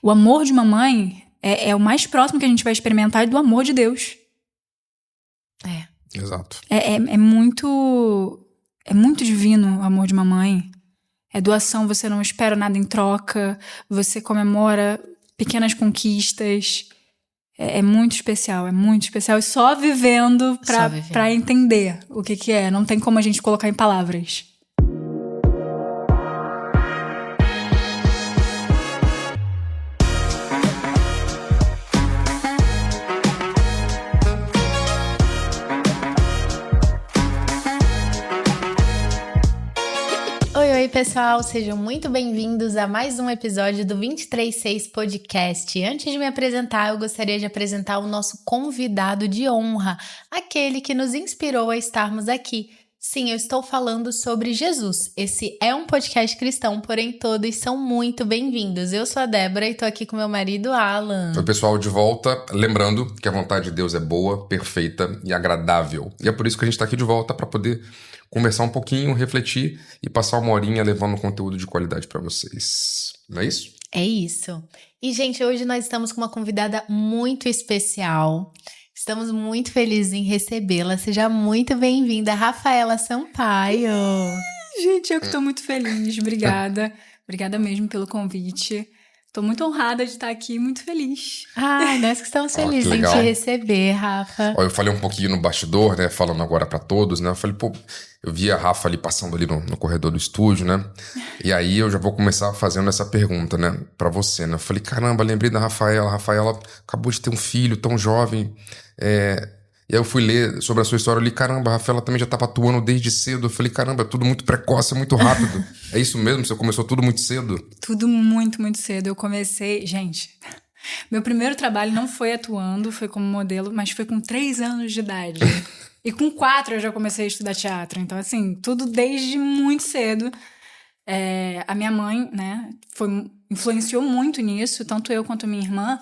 O amor de uma mãe é o mais próximo que a gente vai experimentar do amor de Deus. Exato. É muito divino o amor de uma mãe. É doação, você não espera nada em troca, você comemora pequenas conquistas. É muito especial, e só vivendo pra entender o que é. Não tem como a gente colocar em palavras. Oi, pessoal, sejam muito bem-vindos a mais um episódio do 236 Podcast. Antes de me apresentar, eu gostaria de apresentar o nosso convidado de honra, aquele que nos inspirou a estarmos aqui. Sim, eu estou falando sobre Jesus. Esse é um podcast cristão, porém todos são muito bem-vindos. Eu sou a Débora e estou aqui com meu marido Alan. Oi, pessoal, de volta. Lembrando que a vontade de Deus é boa, perfeita e agradável. E é por isso que a gente está aqui de volta, para poder conversar um pouquinho, refletir e passar uma horinha levando conteúdo de qualidade para vocês. Não é isso? É isso. E, gente, hoje nós estamos com uma convidada muito especial. Estamos muito felizes em recebê-la. Seja muito bem-vinda, Rafaela Sampaio. Gente, eu que estou muito feliz. Obrigada. Obrigada mesmo pelo convite. Estou muito honrada de estar aqui, muito feliz. Ai, nós que estamos felizes em te receber, Rafa. Eu falei um pouquinho no bastidor, né, falando agora pra todos, né, eu falei, eu vi a Rafa ali passando ali no corredor do estúdio, né, e aí eu já vou começar fazendo essa pergunta, né, pra você, né, eu falei, caramba, lembrei da Rafaela, a Rafaela acabou de ter um filho tão jovem, e aí eu fui ler sobre a sua história, eu li, caramba, a Rafaela também já estava atuando desde cedo. Eu falei, caramba, é tudo muito precoce, é muito rápido. É isso mesmo? Você começou tudo muito cedo? Tudo muito, muito cedo. Eu comecei... Gente, meu primeiro trabalho não foi atuando, foi como modelo, mas foi com 3 anos de idade. E com 4 eu já comecei a estudar teatro. Então, assim, tudo desde muito cedo. A minha mãe, né, influenciou muito nisso, tanto eu quanto a minha irmã.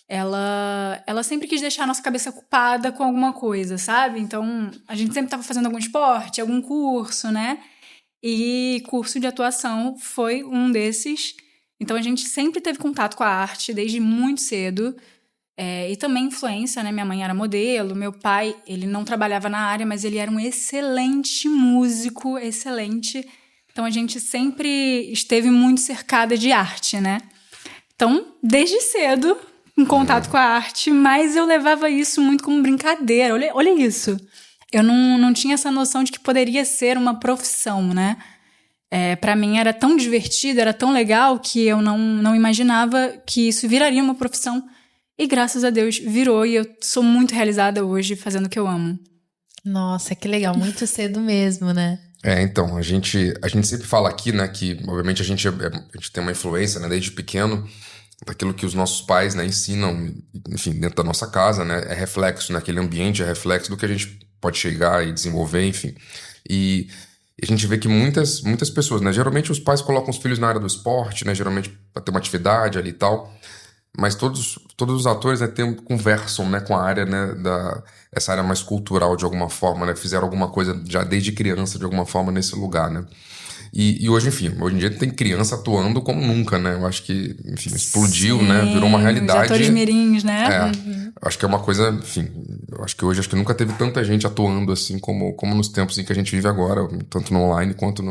Ela sempre quis deixar a nossa cabeça ocupada com alguma coisa, sabe? Então, a gente sempre estava fazendo algum esporte, algum curso, né? E curso de atuação foi um desses. Então, a gente sempre teve contato com a arte desde muito cedo. E também influência, né? Minha mãe era modelo, meu pai, ele não trabalhava na área, mas ele era um excelente músico, excelente. Então, a gente sempre esteve muito cercada de arte, né? Então, desde cedo... em contato com a arte, mas eu levava isso muito como brincadeira. Olha isso. Eu não tinha essa noção de que poderia ser uma profissão, né? Pra mim era tão divertido, era tão legal que eu não imaginava que isso viraria uma profissão. E graças a Deus virou, e eu sou muito realizada hoje fazendo o que eu amo. Nossa, que legal, muito cedo mesmo, né? Então, a gente sempre fala aqui, né, que obviamente a gente tem uma influência, né, desde pequeno, daquilo que os nossos pais, né, ensinam, enfim, dentro da nossa casa, né, é reflexo, né, aquele ambiente é reflexo do que a gente pode chegar e desenvolver, enfim. E a gente vê que muitas pessoas, né, geralmente os pais colocam os filhos na área do esporte, né, geralmente para ter uma atividade ali e tal, mas todos os atores, né, conversam, né, com a área, né, essa área mais cultural de alguma forma, né, fizeram alguma coisa já desde criança de alguma forma nesse lugar, né. E hoje, enfim, hoje em dia tem criança atuando como nunca, né? Eu acho que, enfim, explodiu, né? Virou uma realidade. Os atores mirins, né? Acho que é uma coisa, enfim, eu acho que hoje nunca teve tanta gente atuando assim como nos tempos em que a gente vive agora, tanto no online quanto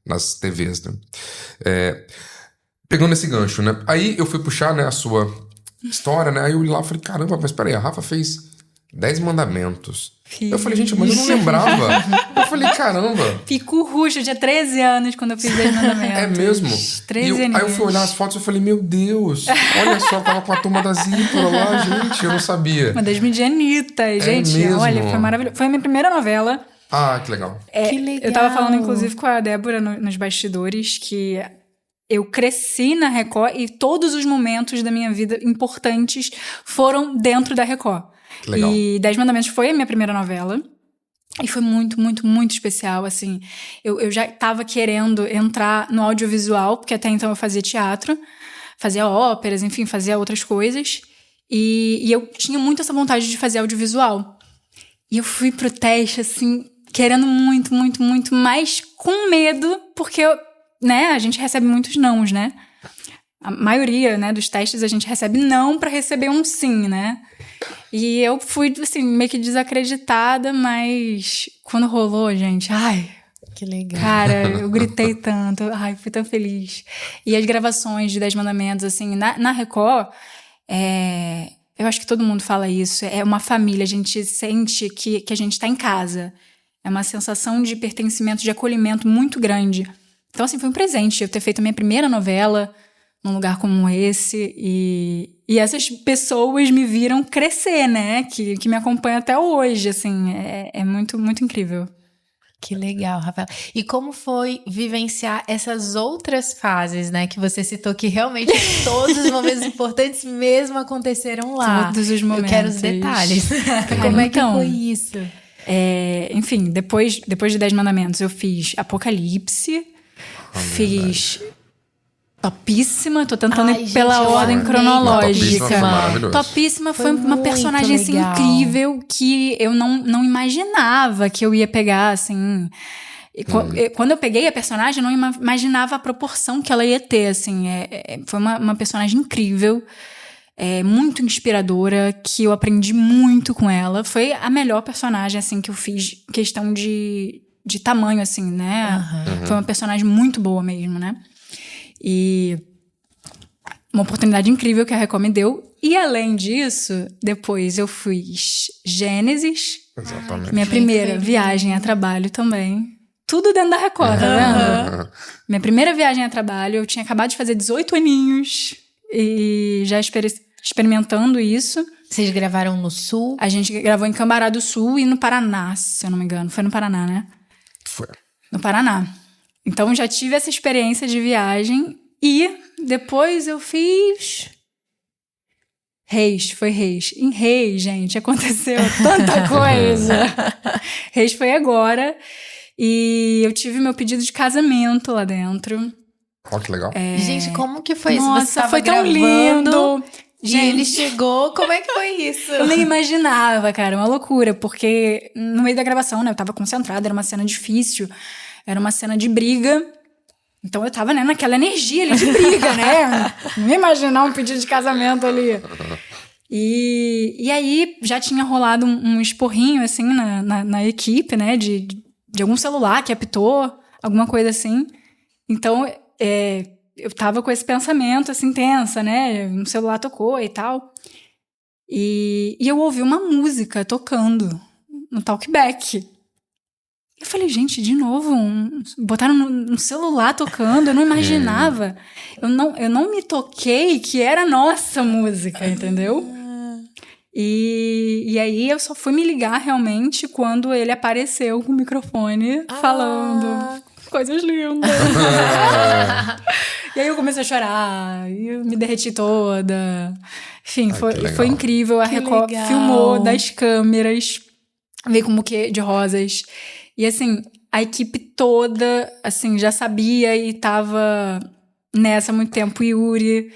nas TVs, né? Pegando esse gancho, né? Aí eu fui puxar, né, a sua história, né? Aí eu li lá e falei, caramba, mas peraí, a Rafa fez 10 mandamentos. Eu falei, gente, mas eu não lembrava. Eu falei, caramba. Pico Ruxo, eu tinha 13 anos quando eu fiz 10 mandamentos. É mesmo? 13 anos. Aí eu fui olhar as fotos e falei, meu Deus, olha só, eu tava com a turma da Zípora lá, gente, eu não sabia. Uma das medianitas, gente. Mesmo? Olha, foi maravilhoso. Foi a minha primeira novela. Ah, que legal. Que legal. Eu tava falando, inclusive, com a Débora nos bastidores, que eu cresci na Record e todos os momentos da minha vida importantes foram dentro da Record. Legal. E 10 Mandamentos foi a minha primeira novela. E foi muito, muito, muito especial, assim. Eu já tava querendo entrar no audiovisual, porque até então eu fazia teatro, fazia óperas, enfim, fazia outras coisas. E eu tinha muito essa vontade de fazer audiovisual. E eu fui pro teste, assim, querendo muito, muito, muito, mas com medo, porque, né, a gente recebe muitos nãos, né? a maioria, né, dos testes a gente recebe não pra receber um sim, né? E eu fui, assim, meio que desacreditada, mas quando rolou, gente, ai... Que legal. Cara, eu gritei tanto, ai, fui tão feliz. E as gravações de 10 Mandamentos, assim, na Record, eu acho que todo mundo fala isso, é uma família, a gente sente que a gente tá em casa. É uma sensação de pertencimento, de acolhimento muito grande. Então, assim, foi um presente eu ter feito a minha primeira novela num lugar como esse. E essas pessoas me viram crescer, né? Que me acompanham até hoje, assim. É muito, muito incrível. Que legal, Rafaela. E como foi vivenciar essas outras fases, né? Que você citou que realmente todos os momentos importantes mesmo aconteceram lá. Todos os momentos. Eu quero os detalhes. Como é que foi isso? Enfim, depois de 10 Mandamentos, eu fiz Apocalipse, fiz Topíssima, tô tentando ir pela ordem cronológica. Topíssima foi uma personagem assim, incrível que eu não imaginava que eu ia pegar, assim. Quando eu peguei a personagem, eu não imaginava a proporção que ela ia ter, assim. Foi uma personagem incrível, muito inspiradora, que eu aprendi muito com ela. Foi a melhor personagem, assim, que eu fiz, questão de tamanho, assim, né? Foi uma personagem muito boa mesmo, né? E uma oportunidade incrível que a Record me deu. E além disso, depois eu fiz Gênesis. Exatamente. Minha primeira viagem a trabalho também. Tudo dentro da Record, tá vendo? Minha primeira viagem a trabalho, eu tinha acabado de fazer 18 aninhos. E já experimentando isso. Vocês gravaram no Sul? A gente gravou em Cambará do Sul e no Paraná, se eu não me engano. Foi no Paraná, né? Foi. No Paraná. Então, já tive essa experiência de viagem e depois eu fiz... Reis, foi Reis. Em Reis, gente, aconteceu tanta coisa. Reis foi agora e eu tive meu pedido de casamento lá dentro. Ó, que legal. Gente, como que foi isso? Nossa, Você tava foi tão gravando lindo. E ele chegou, como é que foi isso? Eu nem imaginava, cara, uma loucura, porque no meio da gravação, né, eu tava concentrada, era uma cena difícil. Era uma cena de briga. Então eu tava, né, naquela energia ali de briga, né? Não ia imaginar um pedido de casamento ali. E aí já tinha rolado um esporrinho, assim, na equipe, né? De algum celular que apitou, alguma coisa assim. Então eu tava com esse pensamento, assim, tensa, né? Um celular tocou e tal. E eu ouvi uma música tocando no talkback. Eu falei, gente, de novo, botaram no celular tocando, eu não imaginava. Eu não me toquei que era nossa música, entendeu? E aí eu só fui me ligar realmente quando ele apareceu com o microfone falando coisas lindas. E aí eu comecei a chorar, e eu me derreti toda. Enfim, foi incrível. A Record filmou das câmeras, veio com um buquê de rosas. E, assim, a equipe toda, assim, já sabia e tava nessa há muito tempo. Yuri,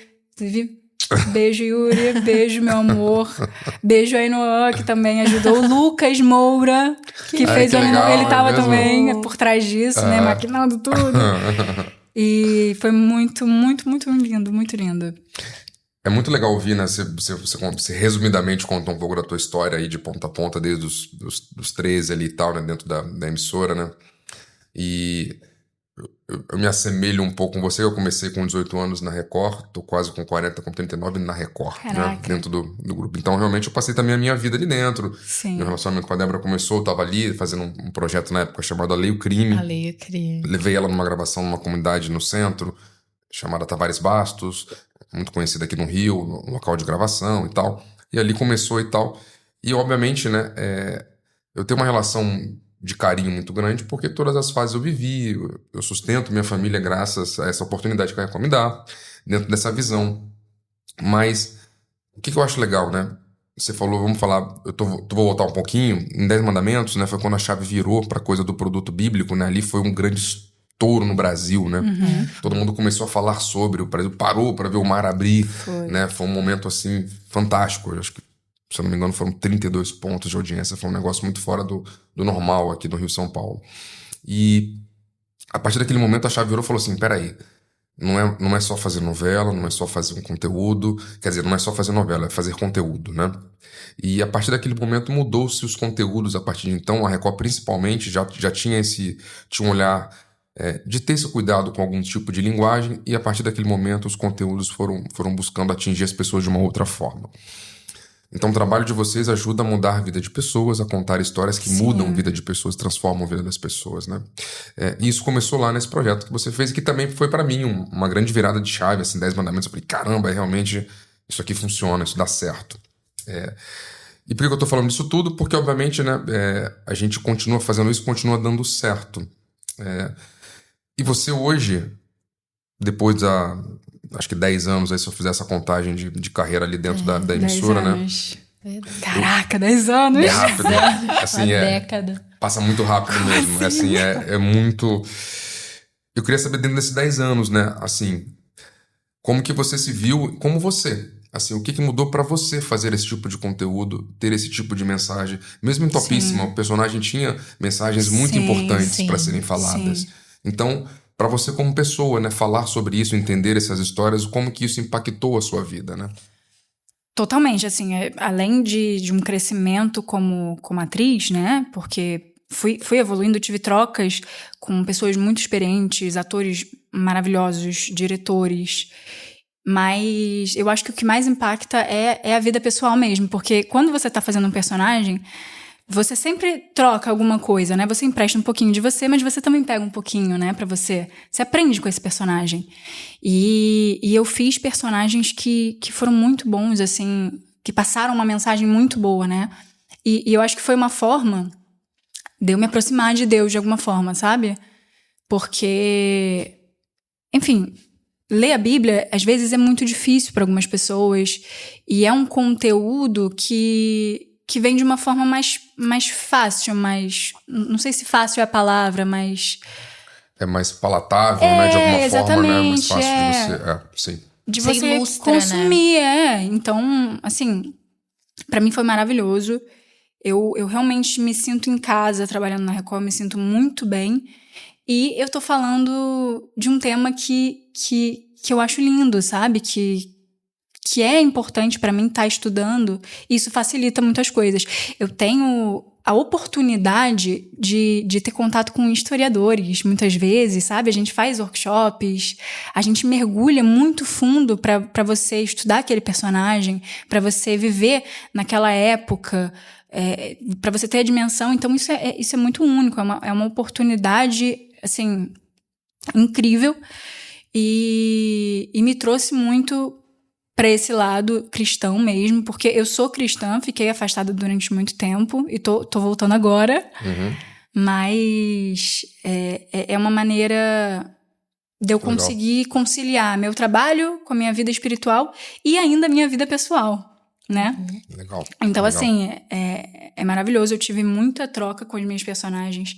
beijo, Yuri, beijo, meu amor. Beijo aí Noah, que também ajudou. O Lucas Moura, que fez o legal, ele tava também por trás disso, né, maquinando tudo. E foi muito, muito, muito lindo, muito lindo. É muito legal ouvir, né? Você resumidamente conta um pouco da tua história aí de ponta a ponta, desde os 13 ali e tal, né? Dentro da emissora, né? E eu me assemelho um pouco com você. Eu comecei com 18 anos na Record, tô quase com 40, com 39 na Record, né? Dentro do grupo. Então, realmente, eu passei também a minha vida ali dentro. Sim. Meu relacionamento com a Débora começou, eu tava ali fazendo um projeto na época chamado A Lei e o Crime. A Lei e o Crime. Levei ela numa gravação numa comunidade no centro, chamada Tavares Bastos, muito conhecida aqui no Rio, no local de gravação e tal. E ali começou e tal. E, obviamente, né, eu tenho uma relação de carinho muito grande, porque todas as fases eu vivi, eu sustento minha família graças a essa oportunidade que a Record me dá, dentro dessa visão. Mas, o que eu acho legal, né? Você falou, vamos falar, vou voltar um pouquinho, em 10 Mandamentos, né, foi quando a chave virou pra coisa do produto bíblico, né? Ali foi um grande estouro no Brasil, né? Todo mundo começou a falar sobre, o Brasil parou para ver o mar abrir, né? Foi um momento, assim, fantástico. Eu acho que, se eu não me engano, foram 32 pontos de audiência. Foi um negócio muito fora do normal aqui no Rio São Paulo. E a partir daquele momento a chave virou e falou assim, peraí, não é só fazer novela, não é só fazer um conteúdo. Quer dizer, não é só fazer novela, é fazer conteúdo, né? E a partir daquele momento mudou-se os conteúdos. A partir de então, a Record principalmente já tinha um olhar de ter esse cuidado com algum tipo de linguagem, e a partir daquele momento os conteúdos foram buscando atingir as pessoas de uma outra forma. Então o trabalho de vocês ajuda a mudar a vida de pessoas, a contar histórias que mudam a vida de pessoas, transformam a vida das pessoas, né? E isso começou lá nesse projeto que você fez, e que também foi para mim uma grande virada de chave, assim, 10 mandamentos. Eu falei, caramba, realmente isso aqui funciona, isso dá certo. E por que eu tô falando disso tudo? Porque, obviamente, né, a gente continua fazendo isso, continua dando certo. E você hoje, depois acho que 10 anos, aí, se eu fizer essa contagem de carreira ali dentro da emissora, 10 anos. Né? Caraca, 10 anos! É rápido. Assim, década. Passa muito rápido mesmo. Assim, é muito... Eu queria saber, dentro desses 10 anos, né, assim, como que você se viu como você? Assim, o que mudou pra você fazer esse tipo de conteúdo, ter esse tipo de mensagem? Mesmo em Topíssima, o personagem tinha mensagens muito importantes para serem faladas. Sim. Então, para você como pessoa, né, falar sobre isso, entender essas histórias, como que isso impactou a sua vida, né? Totalmente, assim, além de um crescimento como atriz, né, porque fui evoluindo, tive trocas com pessoas muito experientes, atores maravilhosos, diretores, mas eu acho que o que mais impacta é a vida pessoal mesmo, porque quando você tá fazendo um personagem, você sempre troca alguma coisa, né? Você empresta um pouquinho de você, mas você também pega um pouquinho, né, pra você. Você aprende com esse personagem. E eu fiz personagens que foram muito bons, assim, que passaram uma mensagem muito boa, né? E eu acho que foi uma forma de eu me aproximar de Deus de alguma forma, sabe? Porque, enfim, ler a Bíblia, às vezes, é muito difícil para algumas pessoas. E é um conteúdo que vem de uma forma mais fácil, não sei se fácil é a palavra, mas... É mais palatável, né? De alguma forma, né? Mais fácil exatamente, sim. De você você ilustra, consumir, né? Então, assim, pra mim foi maravilhoso. Eu realmente me sinto em casa trabalhando na Record, me sinto muito bem. E eu tô falando de um tema que eu acho lindo, sabe? Que é importante pra mim estar estudando, e isso facilita muitas coisas. Eu tenho a oportunidade de ter contato com historiadores, muitas vezes, sabe? A gente faz workshops, a gente mergulha muito fundo pra você estudar aquele personagem, pra você viver naquela época, pra você ter a dimensão. Então, isso é muito único, é uma oportunidade, assim, incrível, e me trouxe muito para esse lado cristão mesmo, porque eu sou cristã, fiquei afastada durante muito tempo e tô voltando agora. Mas é uma maneira de eu conseguir conciliar meu trabalho com a minha vida espiritual e ainda a minha vida pessoal, né? Legal. Então, assim, é maravilhoso. Eu tive muita troca com as minhas personagens.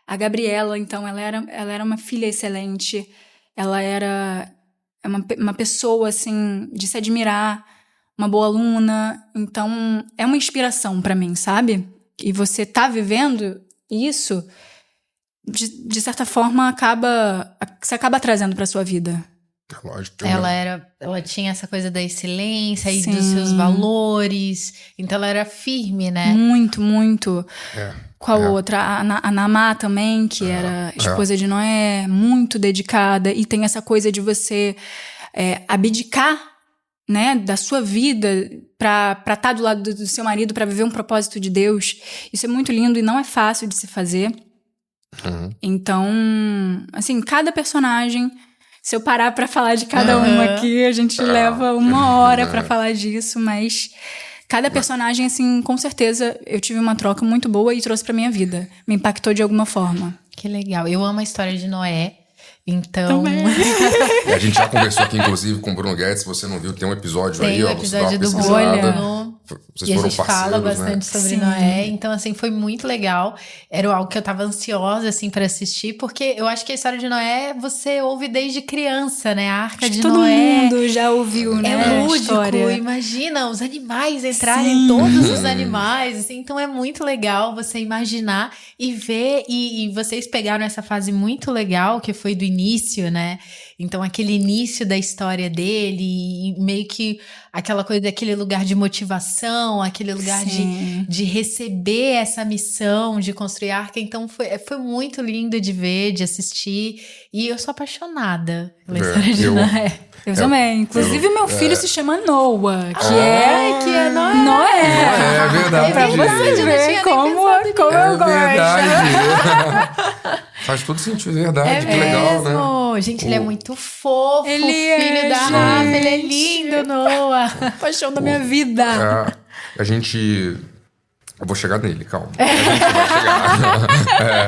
A Gabriela, então, ela era uma filha excelente. Ela era uma pessoa, assim, de se admirar, uma boa aluna. Então, é uma inspiração pra mim, sabe? E você tá vivendo isso, de certa forma, você acaba trazendo pra sua vida. Lógico. Ela tinha essa coisa da excelência e dos seus valores. Então, ela era firme, né? Muito, muito. Qual outra? A Naamá também, que era esposa de Noé, muito dedicada. E tem essa coisa de você abdicar, né, da sua vida pra estar do lado do seu marido, pra viver um propósito de Deus. Isso é muito lindo e não é fácil de se fazer. Então, assim, cada personagem... Se eu parar pra falar de cada uma aqui, a gente leva 1 hora pra falar disso, mas cada personagem, assim, com certeza eu tive uma troca muito boa e trouxe pra minha vida. Me impactou de alguma forma. Que legal. Eu amo a história de Noé. Então... A gente já conversou aqui, inclusive, com o Bruno Guedes. Se você não viu, tem um episódio aí, ó. Tem o episódio do Bolha. Vocês e foram a gente fala bastante sobre Noé. Então, assim, foi muito legal. Era algo que eu tava ansiosa, assim, pra assistir. Porque eu acho que a história de Noé, você ouve desde criança, né? A Arca de Todo Noé. mundo já ouviu, né? É lúdico. História. Imagina os animais entrarem, todos os animais. Assim, então, é muito legal você imaginar e ver. E vocês pegaram essa fase muito legal, que foi do início início, né? Então, aquele início da história dele e meio que aquela coisa, aquele lugar de motivação, aquele lugar de receber essa missão, de construir a Arca. Então, foi muito lindo de ver, de assistir. E eu sou apaixonada pela história de Noé. Eu também. Inclusive, meu filho se chama Noah, que é Noé. Noé, é verdade. Pra você ver como eu gosto. Verdade. Faz todo sentido, verdade. Que legal, né? Gente, ele é muito fofo. Ele filho da Rafa, ele é lindo, Noah. Paixão da minha vida. A gente... Eu vou chegar nele, calma. A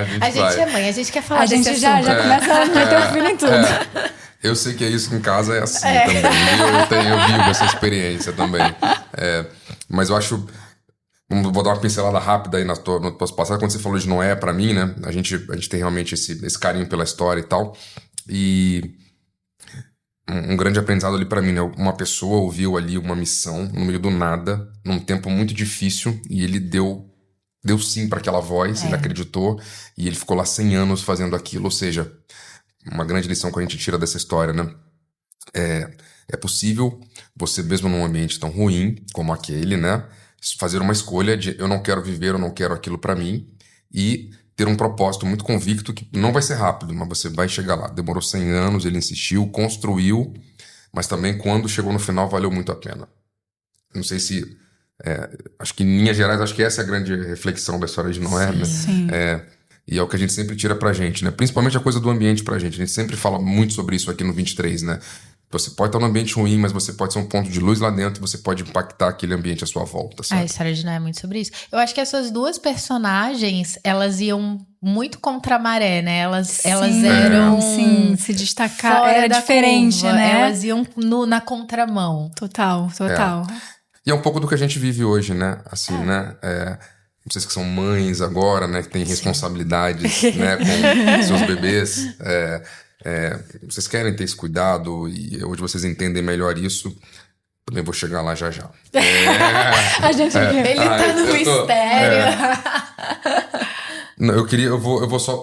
gente vai chegar. A gente é mãe, a gente quer falar desse assunto. A gente já começa a meter o filho em tudo. Eu sei que é isso, que em casa é assim também. Eu vivo essa experiência também. Mas eu acho... Vou dar uma pincelada rápida aí no posto passado. Quando você falou de Noé, pra mim, né? A gente tem realmente esse carinho pela história e tal. E um grande aprendizado ali pra mim, né? Uma pessoa ouviu ali uma missão no meio do nada, num tempo muito difícil, e ele deu sim pra aquela voz, ele acreditou, e ele ficou lá 100 anos fazendo aquilo. Ou seja, uma grande lição que a gente tira dessa história, né? É possível você, mesmo num ambiente tão ruim como aquele, né? Fazer uma escolha de eu não quero viver, eu não quero aquilo pra mim, e ter um propósito muito convicto que não vai ser rápido, mas você vai chegar lá. Demorou 100 anos, ele insistiu, construiu, mas também quando chegou no final valeu muito a pena. Não sei se... acho que em linhas gerais, acho que essa é a grande reflexão da história de Noé, né? Sim. E é o que a gente sempre tira pra gente, né? Principalmente a coisa do ambiente pra gente. A gente sempre fala muito sobre isso aqui no 23, né? Você pode estar num ambiente ruim, mas você pode ser um ponto de luz lá dentro e você pode impactar aquele ambiente à sua volta, sabe? A história de Noé é muito sobre isso. Eu acho que essas duas personagens, elas iam muito contra a maré, né? Elas eram... Sim, se destacar. Era diferente, curva, né? Elas iam na contramão. Total. E é um pouco do que a gente vive hoje, né? Assim, né? Vocês que são mães agora, né? Que têm responsabilidades, né? Com seus bebês. Vocês querem ter esse cuidado e hoje vocês entendem melhor isso. Também vou chegar lá já. A gente Ele tá no mistério. Não,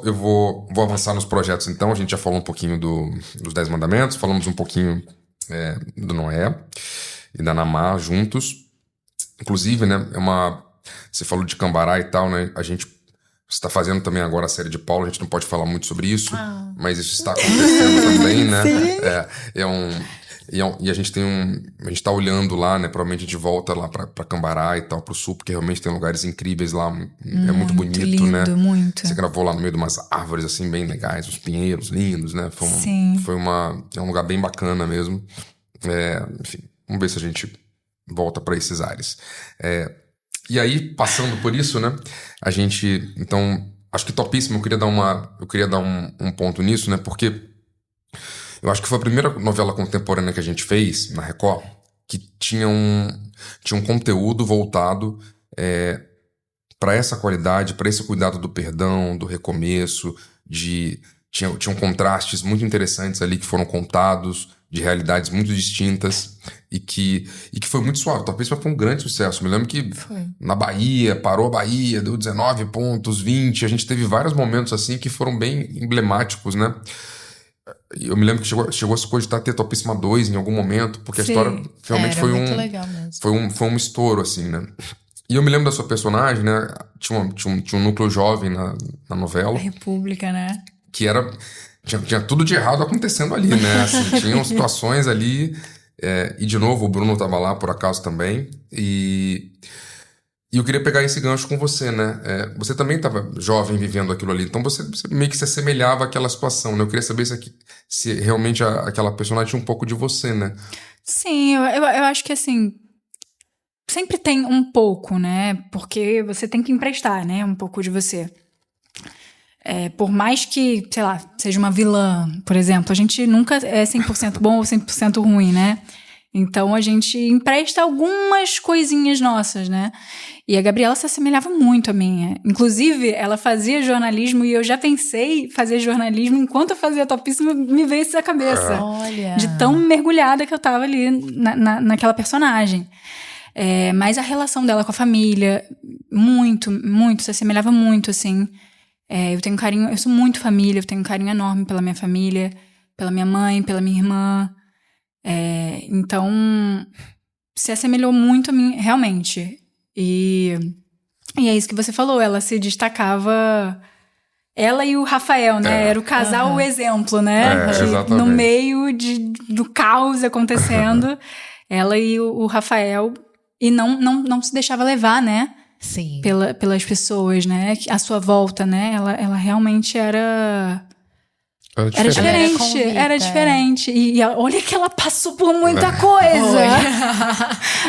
eu vou avançar nos projetos então. A gente já falou um pouquinho dos 10 mandamentos, falamos um pouquinho do Noé e da Namá juntos. Inclusive, né, você falou de Cambará e tal, né? A gente está fazendo também agora a série de Paulo, a gente não pode falar muito sobre isso, mas isso está acontecendo também, né? E a gente a gente tá olhando lá, né? Provavelmente a gente volta lá pra Cambará e tal, pro sul, porque realmente tem lugares incríveis lá, é muito bonito, lindo, né? Muito. Você gravou lá no meio de umas árvores, assim, bem legais, os pinheiros lindos, né? É um lugar bem bacana mesmo. Enfim, vamos ver se a gente volta pra esses ares. E aí, passando por isso, né? A gente, então, acho que topíssimo, eu queria dar um ponto nisso, né? Porque eu acho que foi a primeira novela contemporânea que a gente fez na Record que tinha um conteúdo voltado para essa qualidade, para esse cuidado do perdão, do recomeço, tinham contrastes muito interessantes ali que foram contados, de realidades muito distintas e que foi muito suave. Talvez foi um grande sucesso. Me lembro que na Bahia, parou a Bahia, deu 19 pontos, 20. A gente teve vários momentos assim que foram bem emblemáticos, né? Eu me lembro que chegou a se cogitar ter Topíssima 2 em algum momento, porque a história realmente foi muito legal mesmo. Foi um estouro, assim, né? E eu me lembro da sua personagem, né? Tinha um núcleo jovem na novela. A República, né? Que era... Tinha tudo de errado acontecendo ali, né? Assim, tinham situações ali. E, de novo, o Bruno tava lá, por acaso, também. E eu queria pegar esse gancho com você, né? Você também tava jovem vivendo aquilo ali. Então, você meio que se assemelhava àquela situação, né? Eu queria saber se realmente aquela personagem tinha um pouco de você, né? Sim, eu acho que, assim... Sempre tem um pouco, né? Porque você tem que emprestar, né? Um pouco de você. Por mais que, sei lá, seja uma vilã, por exemplo, a gente nunca é 100% bom ou 100% ruim, né? Então, a gente empresta algumas coisinhas nossas, né? E a Gabriela se assemelhava muito a mim. Inclusive, ela fazia jornalismo e eu já pensei em fazer jornalismo enquanto eu fazia Topíssima, me veio isso na cabeça. Olha! De tão mergulhada que eu tava ali naquela personagem. Mas a relação dela com a família, muito, muito, se assemelhava muito, assim... Eu tenho carinho, eu sou muito família, eu tenho um carinho enorme pela minha família, pela minha mãe, pela minha irmã. Então, se assemelhou muito a mim, realmente. E é isso que você falou, ela se destacava... Ela e o Rafael, né? Era o casal, o exemplo, né? Exatamente. No meio do caos acontecendo, ela e o Rafael... E não se deixava levar, né? Sim. Pelas pessoas, né? À sua volta, né? Ela realmente era diferente. Era diferente. E olha que ela passou por muita coisa.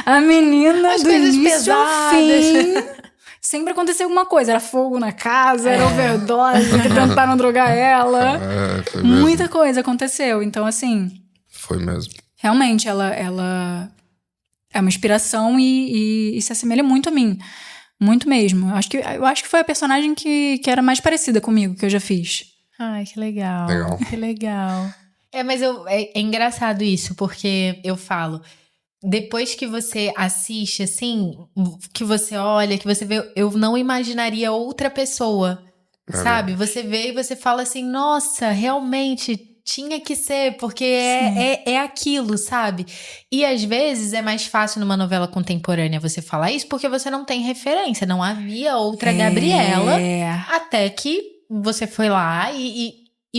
A menina As do coisas início ao pesadas. fim. Sempre acontecia alguma coisa. Era fogo na casa, era overdose, que tentaram drogar ela. Foi mesmo. Muita coisa aconteceu. Então, assim... Foi mesmo. Realmente, ela é uma inspiração e se assemelha muito a mim. Muito mesmo. Eu acho que foi a personagem que era mais parecida comigo, que eu já fiz. Ai, que legal. Legal. Que legal. Mas é engraçado isso, porque eu falo, depois que você assiste, assim, que você olha, que você vê, eu não imaginaria outra pessoa, sabe? Você vê e você fala assim, nossa, realmente tinha que ser, porque é aquilo, sabe? E às vezes é mais fácil numa novela contemporânea você falar isso, porque você não tem referência, não havia outra Gabriela, até que você foi lá e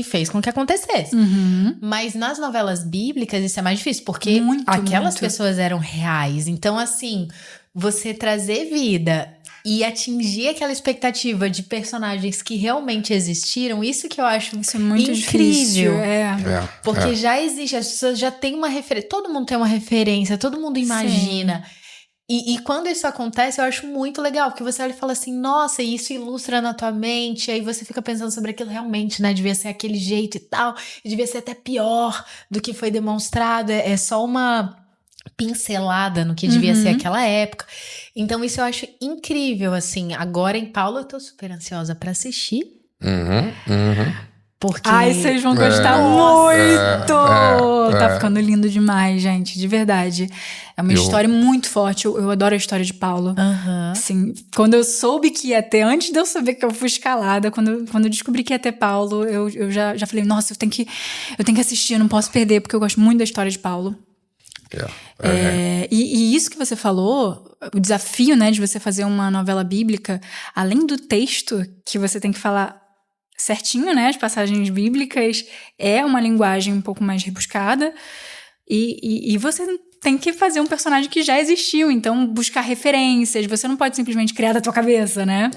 fez com que acontecesse. Uhum. Mas nas novelas bíblicas isso é mais difícil, porque aquelas pessoas eram reais. Então, assim, você trazer vida e atingir aquela expectativa de personagens que realmente existiram, isso que eu acho muito incrível. Difícil. Porque já existe, as pessoas já têm uma referência, todo mundo tem uma referência, todo mundo imagina. E quando isso acontece, eu acho muito legal, porque você olha e fala assim, nossa, isso ilustra na tua mente, aí você fica pensando sobre aquilo realmente, né, devia ser aquele jeito e tal, e devia ser até pior do que foi demonstrado, é só uma pincelada no que devia ser aquela época. Então isso eu acho incrível, assim. Agora em Paulo eu tô super ansiosa pra assistir. Porque... Ai, vocês vão gostar muito! Tá ficando lindo demais, gente, de verdade. É uma história muito forte. Eu adoro a história de Paulo. Assim, quando eu soube que ia ter, antes de eu saber que eu fui escalada, quando eu descobri que ia ter Paulo, eu já falei, nossa, eu tenho que assistir, eu não posso perder, porque eu gosto muito da história de Paulo. E isso que você falou, o desafio, né, de você fazer uma novela bíblica, além do texto, que você tem que falar certinho, né, as passagens bíblicas, é uma linguagem um pouco mais rebuscada, e você tem que fazer um personagem que já existiu, então buscar referências, você não pode simplesmente criar da tua cabeça, né?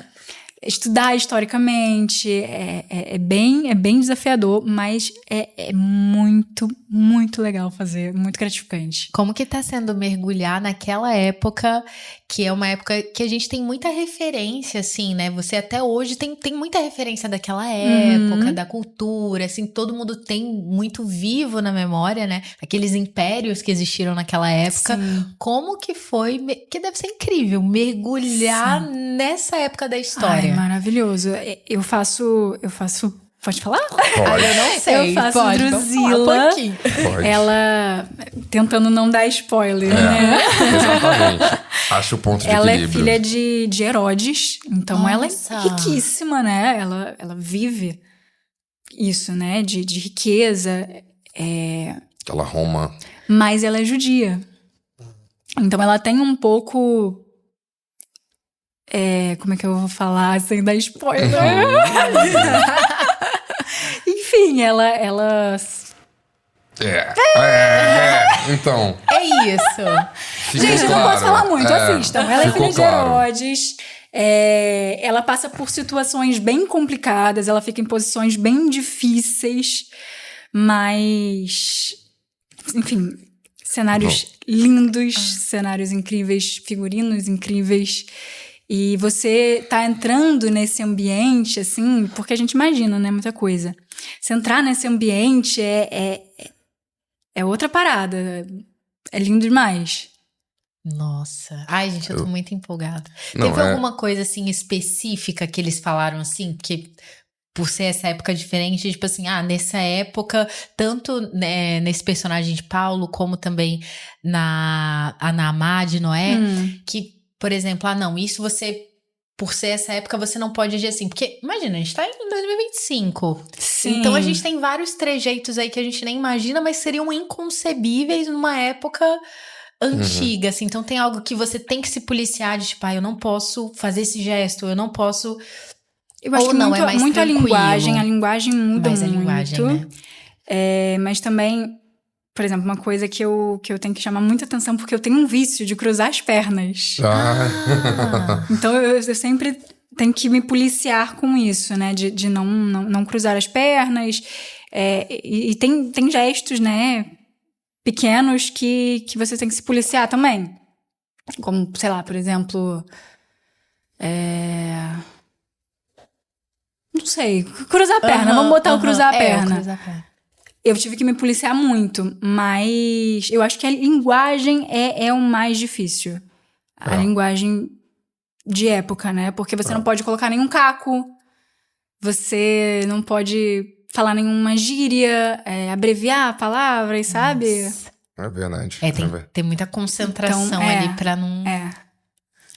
Estudar historicamente, é bem desafiador, mas é muito, muito legal fazer, muito gratificante. Como que tá sendo mergulhar naquela época, que é uma época que a gente tem muita referência, assim, né? Você até hoje tem muita referência daquela época, da cultura, assim, todo mundo tem muito vivo na memória, né? Aqueles impérios que existiram naquela época. Sim. Como que foi, que deve ser incrível, mergulhar nessa época da história. Ai, maravilhoso. Eu faço... Pode falar? Pode. Eu não sei. Eu faço Drusila. Ela tentando não dar spoiler, né? Exatamente. Acho o ponto de ela equilíbrio. Ela é filha de Herodes, então ela é riquíssima, né? Ela vive isso, né? De riqueza. Aquela Roma. Mas ela é judia. Então ela tem um pouco... como é que eu vou falar sem dar spoiler? Enfim, ela... Então... É isso. Gente, claro. Não posso falar muito, assistam. Ela é filha de Herodes. Ela passa por situações bem complicadas, ela fica em posições bem difíceis, mas... Enfim, cenários lindos, cenários incríveis, figurinos incríveis... E você tá entrando nesse ambiente, assim, porque a gente imagina, né, muita coisa. Você entrar nesse ambiente é outra parada. É lindo demais. Nossa. Ai, gente, eu tô muito empolgada. Teve alguma coisa, assim, específica que eles falaram, assim, que... Por ser essa época diferente, tipo assim, nessa época, tanto né, nesse personagem de Paulo, como também na Naamá de Noé, que... Por exemplo, não, isso você por ser essa época, você não pode agir assim. Porque, imagina, a gente tá em 2025. Sim. Então, a gente tem vários trejeitos aí que a gente nem imagina, mas seriam inconcebíveis numa época antiga, assim. Então, tem algo que você tem que se policiar de, tipo, eu não posso fazer esse gesto, eu não posso... Eu acho Ou que não, muito, é mais muito a tranquilo. linguagem muda Mas muito. a linguagem, né? Mas também, por exemplo, uma coisa que eu tenho que chamar muita atenção, porque eu tenho um vício de cruzar as pernas. Então, eu sempre tenho que me policiar com isso, né? De não cruzar as pernas. E tem gestos, né? Pequenos que você tem que se policiar também. Como, sei lá, por exemplo... Não sei, cruzar a perna. Vamos botar o cruzar a perna. Cruzar a perna. Eu tive que me policiar muito, mas eu acho que a linguagem é o mais difícil. A linguagem de época, né? Porque você não pode colocar nenhum caco, você não pode falar nenhuma gíria, abreviar palavras, sabe? É verdade. Tem que ter muita concentração Então, ali pra não...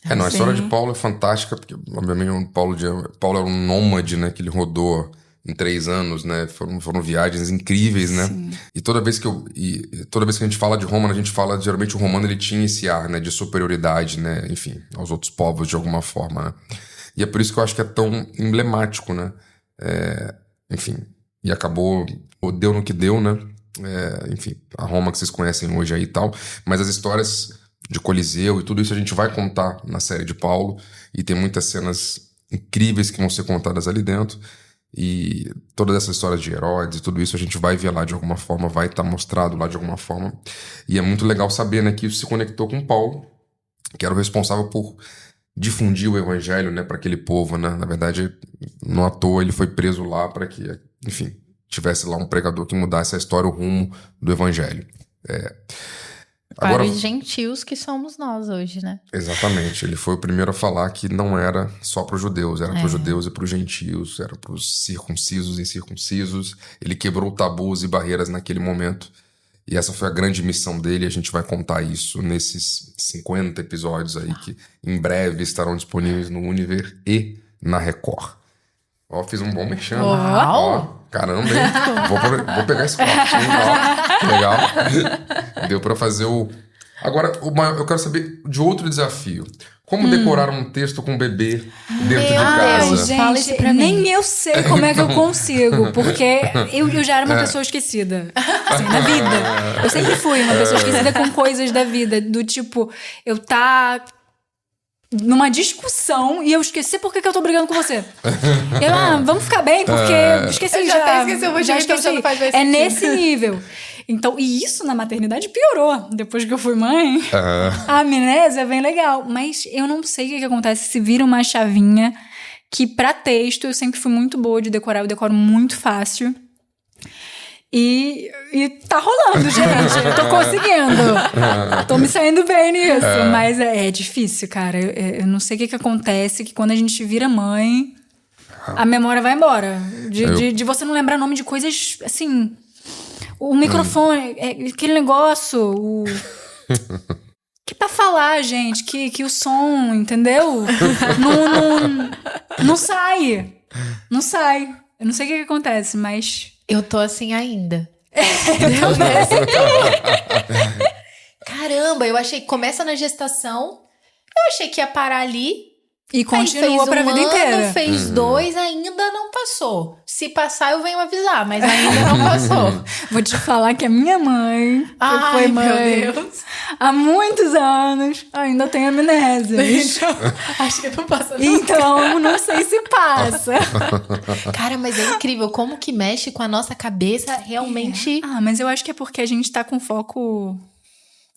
A história de Paulo é fantástica, porque, obviamente, o Paulo era um nômade, né? Que ele rodou em 3 anos, né? Foram viagens incríveis, né? Sim. E toda vez que a gente fala de Roma, a gente fala, geralmente o romano ele tinha esse ar, né? De superioridade, né? Enfim, aos outros povos de alguma forma, né? E é por isso que eu acho que é tão emblemático, né? Enfim, e acabou, deu no que deu, né? Enfim, a Roma que vocês conhecem hoje aí e tal, mas as histórias de Coliseu e tudo isso a gente vai contar na série de Paulo, e tem muitas cenas incríveis que vão ser contadas ali dentro, e todas essas histórias de Herodes e tudo isso a gente vai ver lá de alguma forma, vai estar mostrado lá de alguma forma, e é muito legal saber, né, que isso se conectou com Paulo, que era o responsável por difundir o evangelho, né, para aquele povo, né, na verdade, não à toa ele foi preso lá para que, enfim, tivesse lá um pregador que mudasse a história, o rumo do evangelho. Para os gentios que somos nós hoje, né? Exatamente. Ele foi o primeiro a falar que não era só para os judeus, era para os judeus e para os gentios, era para os circuncisos e incircuncisos. Ele quebrou tabus e barreiras naquele momento. E essa foi a grande missão dele. A gente vai contar isso nesses 50 episódios aí que em breve estarão disponíveis no Univer e na Record. Fiz um bom merchan. Caramba, hein? Vou pegar esse corte, hein? Que legal. Deu pra fazer o... Agora, eu quero saber de outro desafio. Como decorar um texto com um bebê dentro de casa? Gente, fala isso pra mim. nem eu sei como é que eu consigo, porque eu já era uma pessoa esquecida, assim, na vida. Eu sempre fui uma pessoa esquecida com coisas da vida, do tipo, eu numa discussão e eu esqueci por que eu tô brigando com você. Vamos ficar bem, porque esqueci Eu já até esqueci o motivo, então já não faz mais sentido. nesse nível. Então, e isso na maternidade piorou. Depois que eu fui mãe, a amnésia é bem legal. Mas eu não sei o que acontece se vira uma chavinha que pra texto eu sempre fui muito boa de decorar. Eu decoro muito fácil. E tá rolando, gente. Eu tô conseguindo. Tô me saindo bem nisso. Mas é difícil, cara. Eu não sei o que acontece, que quando a gente vira mãe, a memória vai embora. De você não lembrar nome de coisas, assim... O microfone, aquele negócio... Que pra falar, gente, que o som, entendeu? Não sai. Não sai. Eu não sei o que acontece, mas... Eu tô assim ainda. Caramba, eu achei que começa na gestação, eu achei que ia parar ali. E continua pra vida inteira. Fez 2, ainda não passou. Se passar, eu venho avisar, mas ainda não passou. Vou te falar que a minha mãe, que Ai, foi mãe meu Deus. há muitos anos, ainda tem amnésia. Acho que não passa nunca. Então, não sei se passa. Cara, mas é incrível como que mexe com a nossa cabeça realmente. Mas eu acho que é porque a gente tá com foco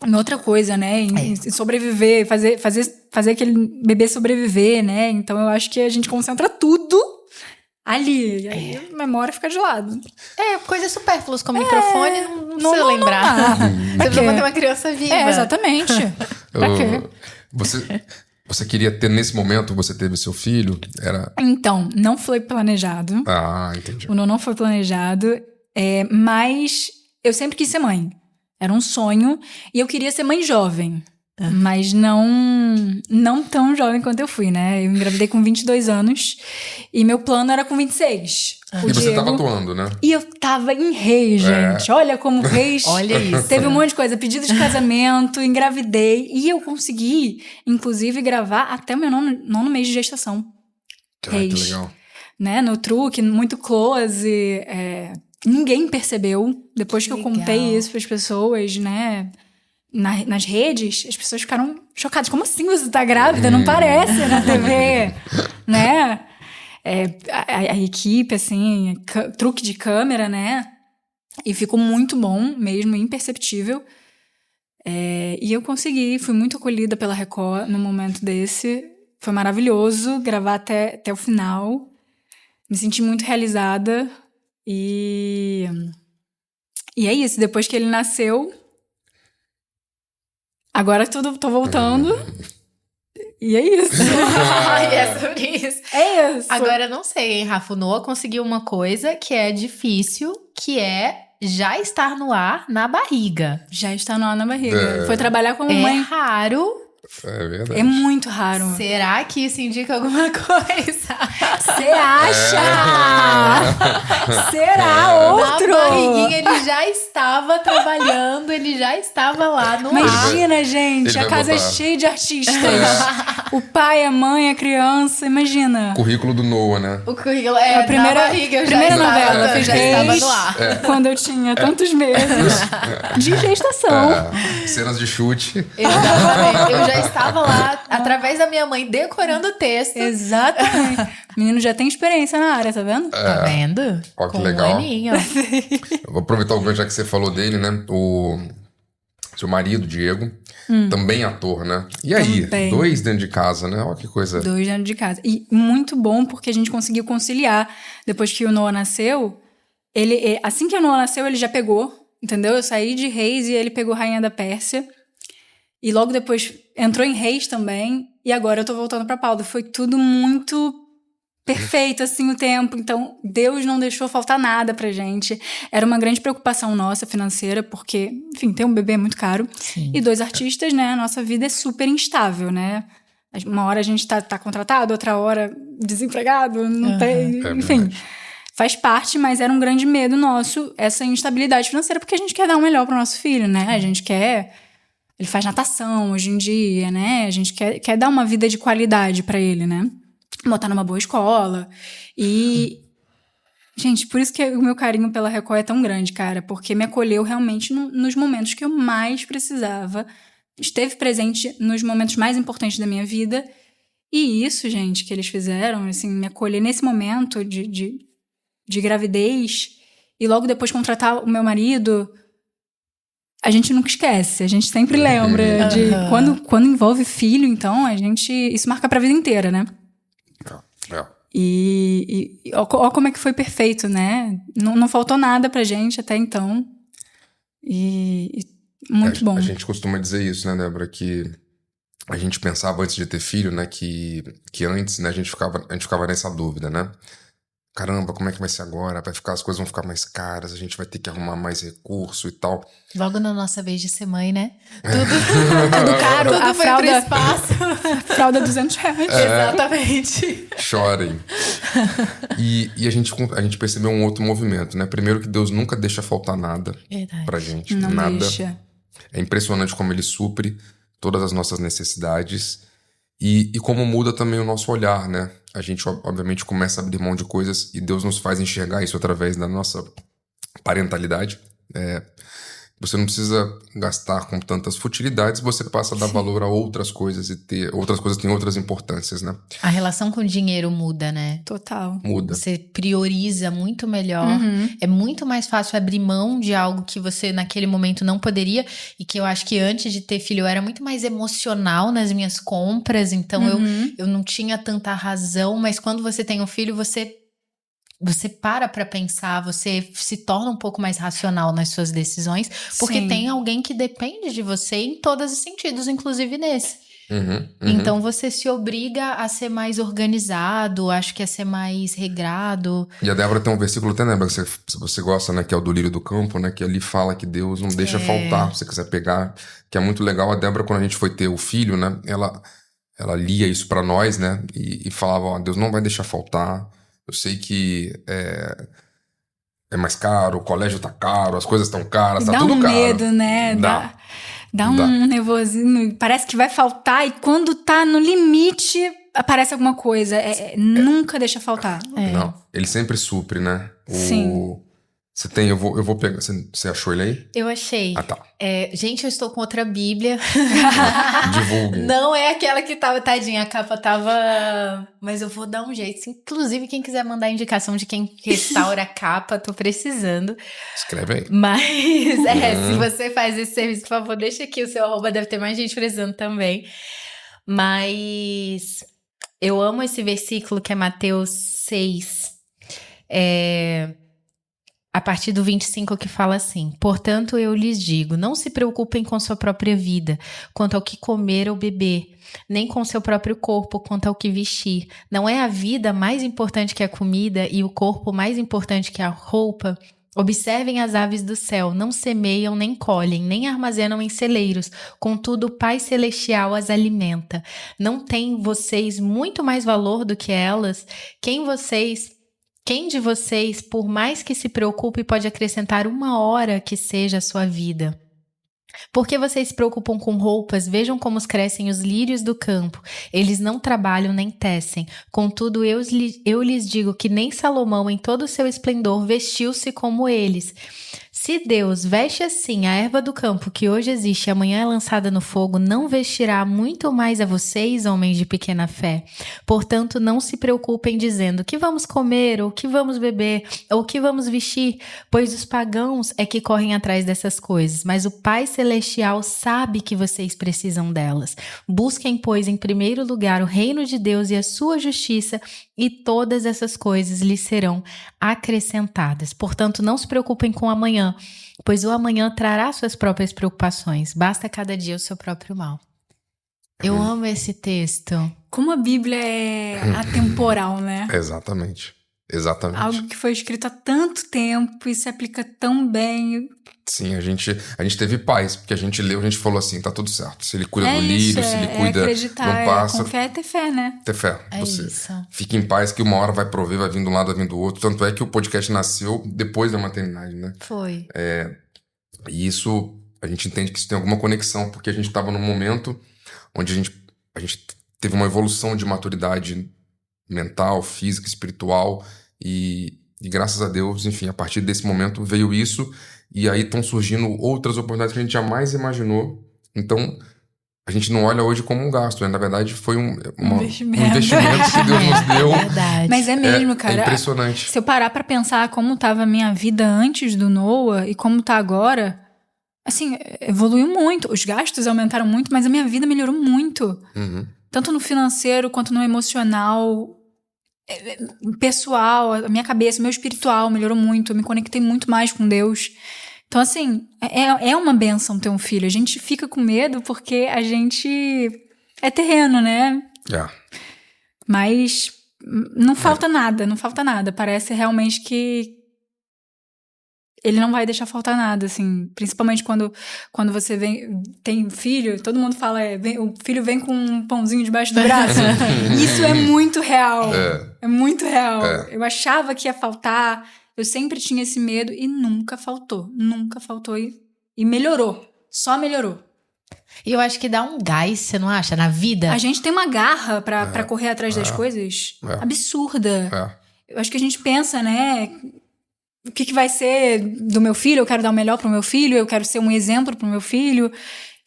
em outra coisa, né? Em sobreviver, fazer aquele bebê sobreviver, né? Então eu acho que a gente concentra tudo ali. E aí a memória fica de lado. Coisas supérfluas, como microfone, não precisa lembrar. Você precisa manter uma criança viva. Exatamente. Pra quê? Você queria ter, nesse momento, você teve seu filho? Então, não foi planejado. Entendi. O não foi planejado, mas eu sempre quis ser mãe. Era um sonho. E eu queria ser mãe jovem. Mas não tão jovem quanto eu fui, né? Eu engravidei com 22 anos e meu plano era com 26. E você tava atuando, né? E eu tava em Reis, gente. Olha como Reis... Olha isso. Teve um monte de coisa. Pedido de casamento, engravidei. E eu consegui, inclusive, gravar até o meu nono mês de gestação. Que legal. Né? No truque, muito close. Ninguém percebeu. Depois que eu contei isso pras pessoas, né? Nas redes, as pessoas ficaram chocadas. Como assim você tá grávida? Não parece na TV, né? A equipe, assim, truque de câmera, né? E ficou muito bom mesmo, imperceptível. E eu consegui, fui muito acolhida pela Record no momento desse. Foi maravilhoso gravar até o final. Me senti muito realizada. E é isso, depois que ele nasceu... Agora tô voltando. E é isso. E é sobre isso. É isso. Agora, eu não sei, hein, Rafa? O Noah conseguiu uma coisa que é difícil, que é já estar no ar na barriga. Já está no ar na barriga. Foi trabalhar com a mãe. É raro. É verdade. É muito raro. Será que isso indica alguma coisa? Você acha? Será outro? Na barriguinha ele já estava trabalhando, ele já estava lá no ar. Imagina, gente, a casa é cheia de artistas. O pai, a mãe, a criança, imagina. Currículo do Noah, né? O currículo A primeira, na barriga, primeira novela, eu fez já estava Reis, no ar. quando eu tinha tantos meses de gestação. Cenas de chute. Exatamente. Eu já estava lá, através da minha mãe, decorando o texto. Exatamente. O menino já tem experiência na área, tá vendo? Tá vendo? Ó, que Com legal. um aninho. Eu vou aproveitar o gancho já que você falou dele, né? O seu marido, Diego, também ator, né? E aí, Também. 2 dentro de casa, né? Olha que coisa. 2 dentro de casa. E muito bom porque a gente conseguiu conciliar. Depois que o Noah nasceu, assim que o Noah nasceu, ele já pegou, entendeu? Eu saí de Reis e ele pegou Rainha da Pérsia. E logo depois entrou em Reis também. E agora eu tô voltando pra Paulo. Foi tudo muito perfeito, assim, o tempo. Então, Deus não deixou faltar nada pra gente. Era uma grande preocupação nossa, financeira, porque, enfim, ter um bebê é muito caro. Sim. E 2 artistas, né? A nossa vida é super instável, né? Uma hora a gente tá contratado, outra hora desempregado, não tem... Enfim, faz parte, mas era um grande medo nosso, essa instabilidade financeira, porque a gente quer dar o melhor pro nosso filho, né? A gente quer... Ele faz natação hoje em dia, né? A gente quer dar uma vida de qualidade pra ele, né? Botar numa boa escola. E... Gente, por isso que o meu carinho pela Record é tão grande, cara. Porque me acolheu realmente nos momentos que eu mais precisava. Esteve presente nos momentos mais importantes da minha vida. E isso, gente, que eles fizeram, assim, me acolher nesse momento de gravidez. E logo depois contratar o meu marido... A gente nunca esquece, a gente sempre lembra de... Quando envolve filho, então, isso marca pra vida inteira, né? E ó como é que foi perfeito, né? Não faltou nada pra gente até então. E muito bom. A gente costuma dizer isso, né, Débora? Que a gente pensava antes de ter filho, né? Que antes, né, a gente ficava nessa dúvida, né? Caramba, como é que vai ser agora? As coisas vão ficar mais caras, a gente vai ter que arrumar mais recurso e tal. Logo na nossa vez de ser mãe, né? Tudo caro, Tudo a foi pro espaço. fralda R$200. Exatamente. Chorem. E a gente percebeu um outro movimento, né? Primeiro que Deus nunca deixa faltar nada pra gente. Não nada. deixa. É impressionante como Ele supre todas as nossas necessidades. E como muda também o nosso olhar, né? A gente, obviamente, começa a abrir mão de coisas e Deus nos faz enxergar isso através da nossa parentalidade. Você não precisa gastar com tantas futilidades, você passa a dar valor a outras coisas e outras coisas têm outras importâncias, né? A relação com o dinheiro muda, né? Total. Muda. Você prioriza muito melhor. É muito mais fácil abrir mão de algo que você naquele momento não poderia. E que eu acho que antes de ter filho eu era muito mais emocional nas minhas compras. Então eu não tinha tanta razão. Mas quando você tem um filho, você para pra pensar, você se torna um pouco mais racional nas suas decisões, porque Sim. tem alguém que depende de você em todos os sentidos, inclusive nesse. Então você se obriga a ser mais organizado, acho que a ser mais regrado. E a Débora tem um versículo até, lembra, se você gosta, né, que é o do lírio do campo, né, que ali fala que Deus não deixa faltar, se você quiser pegar, que é muito legal. A Débora, quando a gente foi ter o filho, né, ela lia isso pra nós, né, e falava, ó, Deus não vai deixar faltar, eu sei que é mais caro, o colégio tá caro, as coisas estão caras, tá tudo caro. Dá um medo, né? Dá um nervosismo, parece que vai faltar e quando tá no limite aparece alguma coisa. Nunca deixa faltar. Não, ele sempre supre, né? Sim. Você tem, eu vou pegar. Você achou ele aí? Eu achei. Ah, tá. Gente, eu estou com outra Bíblia. Divulgue. Não é aquela que tava, tadinha, a capa tava... Mas eu vou dar um jeito. Inclusive, quem quiser mandar indicação de quem restaura a capa, tô precisando. Escreve aí. Mas, se você faz esse serviço, por favor, deixa aqui o seu arroba, deve ter mais gente precisando também. Mas eu amo esse versículo que é Mateus 6. A partir do 25 que fala assim: portanto eu lhes digo, não se preocupem com sua própria vida, quanto ao que comer ou beber, nem com seu próprio corpo, quanto ao que vestir. Não é a vida mais importante que a comida e o corpo mais importante que a roupa? Observem as aves do céu, não semeiam, nem colhem, nem armazenam em celeiros, contudo o Pai Celestial as alimenta. Não têm vocês muito mais valor do que elas? Quem de vocês, por mais que se preocupe, pode acrescentar uma hora que seja a sua vida? Por que vocês se preocupam com roupas? Vejam como crescem os lírios do campo. Eles não trabalham nem tecem. Contudo, eu lhes digo que nem Salomão, em todo o seu esplendor, vestiu-se como eles. Se Deus veste assim a erva do campo, que hoje existe e amanhã é lançada no fogo, não vestirá muito mais a vocês, homens de pequena fé? Portanto, não se preocupem dizendo: que vamos comer, ou que vamos beber, ou que vamos vestir, pois os pagãos é que correm atrás dessas coisas, mas o Pai Celestial sabe que vocês precisam delas. Busquem, pois, em primeiro lugar o reino de Deus e a sua justiça, e todas essas coisas lhes serão acrescentadas. Portanto, não se preocupem com o amanhã, pois o amanhã trará suas próprias preocupações. Basta cada dia o seu próprio mal. Eu amo esse texto. Como a Bíblia é atemporal, né? Exatamente. Algo que foi escrito há tanto tempo e se aplica tão bem. Sim, a gente teve paz, porque a gente leu, a gente falou assim, tá tudo certo. Se ele cuida do lírio, se ele cuida de um pássaro... Confiar é ter fé, né? Ter fé. Você isso. fica em paz que uma hora vai prover, vai vir de um lado, vai vir do outro. Tanto é que o podcast nasceu depois da maternidade, né? Foi. E isso, a gente entende que isso tem alguma conexão, porque a gente estava num momento onde a gente teve uma evolução de maturidade mental, física, espiritual, e graças a Deus, enfim, a partir desse momento veio isso, e aí estão surgindo outras oportunidades que a gente jamais imaginou. Então, a gente não olha hoje como um gasto, né? Na verdade foi um investimento que Deus nos deu. É verdade. Mas é mesmo, cara. É impressionante. Se eu parar pra pensar como tava a minha vida antes do Noah e como tá agora, assim, evoluiu muito. Os gastos aumentaram muito, mas a minha vida melhorou muito. Tanto no financeiro quanto no emocional, pessoal, a minha cabeça, o meu espiritual melhorou muito. Eu me conectei muito mais com Deus. Então, assim, é uma bênção ter um filho. A gente fica com medo porque a gente é terreno, né? Mas não falta nada, não falta nada. Parece realmente que ele não vai deixar faltar nada, assim. Principalmente quando você tem filho, todo mundo fala, o filho vem com um pãozinho debaixo do braço. Isso é muito real. É muito real. Eu achava que ia faltar, eu sempre tinha esse medo e nunca faltou. Nunca faltou e melhorou. Só melhorou. E eu acho que dá um gás, você não acha? Na vida. A gente tem uma garra pra correr atrás das coisas absurda. Eu acho que a gente pensa, né? O que vai ser do meu filho? Eu quero dar o melhor pro meu filho, eu quero ser um exemplo pro meu filho.